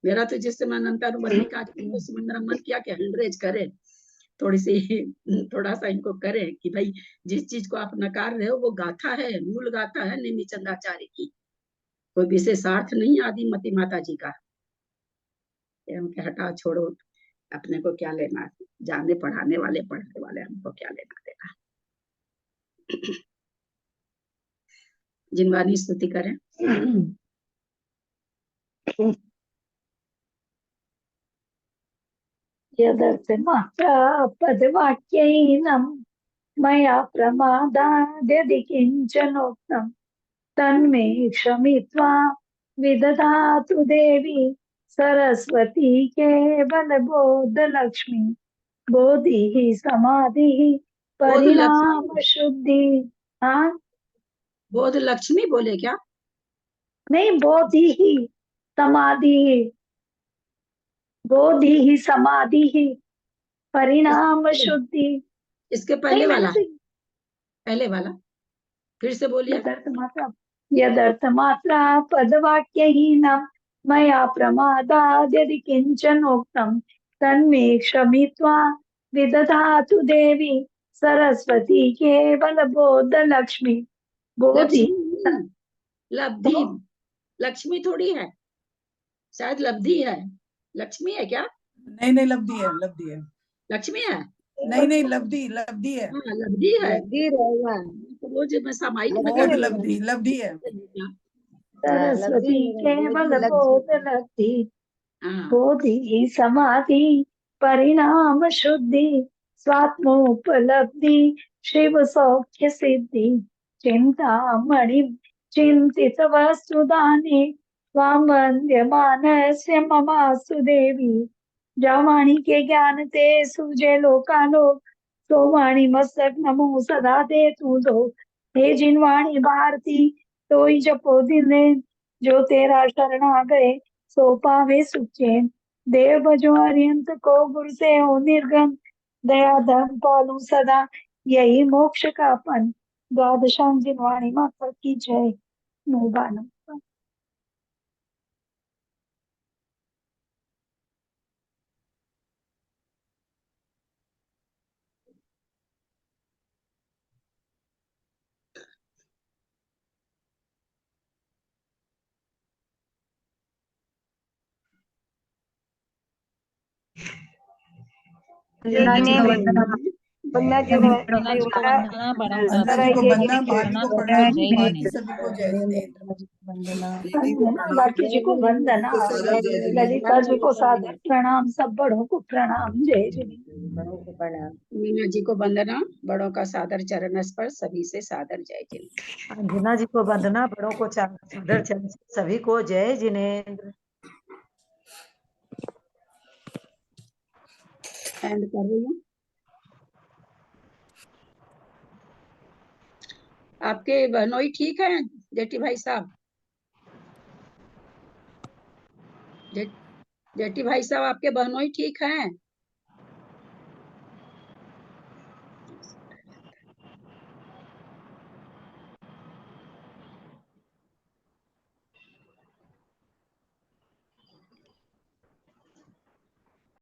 मेरा तो जिस समय अनंतानुमति का मन किया कि हैंडरेज करे, थोड़ा सा इनको करें कि भाई जिस चीज को आप नकार रहे हो वो गाथा है, मूल गाथा है नेमि चंदाचार्य की, कोई विशेषार्थ नहीं आदि मति माता जी का। उनके हटा छोड़ो, अपने को क्या लेना, जाने पढ़ाने वाले पढ़ने वाले हमको क्या लेना देना। जिनवानी स्तुति करें। यदर्थमात्रा पदवाक्यैनं मया प्रमादाद्यदि किञ्चनोक्तं तन्मे क्षमित्वा विदधातु देवी सरस्वती केवलबोधलक्ष्मी। बोधिः समाधिः परिणाम शुद्धि। हाँ बोध लक्ष्मी बोले क्या? नहीं, बोधिः समाधिः, बोधिः समाधिः परिणाम शुद्धि। इसके पहले वाला, पहले वाला फिर से बोलिए। यदर्थमात्रा पदवाक्यहीनं मया प्रमादाद्यदि किञ्चनोक्तं तन्मे क्षमित्वा विदधातु देवी सरस्वती केवलबोधलक्ष्मी। बोधि लब्धि, लक्ष्मी थोड़ी है, शायद लब्धि है। लक्ष्मी है क्या? नहीं लब्धि है, लब्धि है। लक्ष्मी है? नहीं लब्धि, लब्धि है। हाँ लब्धि है। लब्धि रहेगा, रोज मैं सामायिक में बोध लब्धि, लब्धि है। सरस्वती केवलबोधलब्धि। बोधि समाधि परिणाम शुद्धि स्वात्मोपलब्धि शिव सौख्य सिद्धि। चिंतामणि चिंतित वस्तुदाने स्वाम वन्द्यमानस्य ममास्तु देवी। जावाणी के ज्ञान ते सुजे लोकालोक सोवाणी मस्तक नमो सदा दे तू दो। हे जिनवाणी भारती तोई जपो दिने जो तेरा शरण आ गए सो पावे सुचैन। देव भजो अरियंत को गुरु से हो निर्गम दया धर्म पालू सदा यही मोक्ष का पन। द्वादशां जिनवाणी माता की जय। नूबानु अंजना जी को वंदना, बाकी को प्रणाम, बाकी सभी को जय जिनेंद्र। बाकी जी को वंदना, ललिता जी को सादर प्रणाम, सब बड़ों को प्रणाम, जय जिनेंद्र। मीना जी को वंदना, बड़ों का सादर चरण स्पर्श, सभी से सादर जय जिनेंद्र। अंजना जी को वंदना, बड़ों को सादर चरण, सभी को जय जिनेंद्र। एंड कर रही हूँ। आपके बहनोई ठीक है जेठी भाई साहब? जेठी भाई साहब आपके बहनोई ठीक हैं?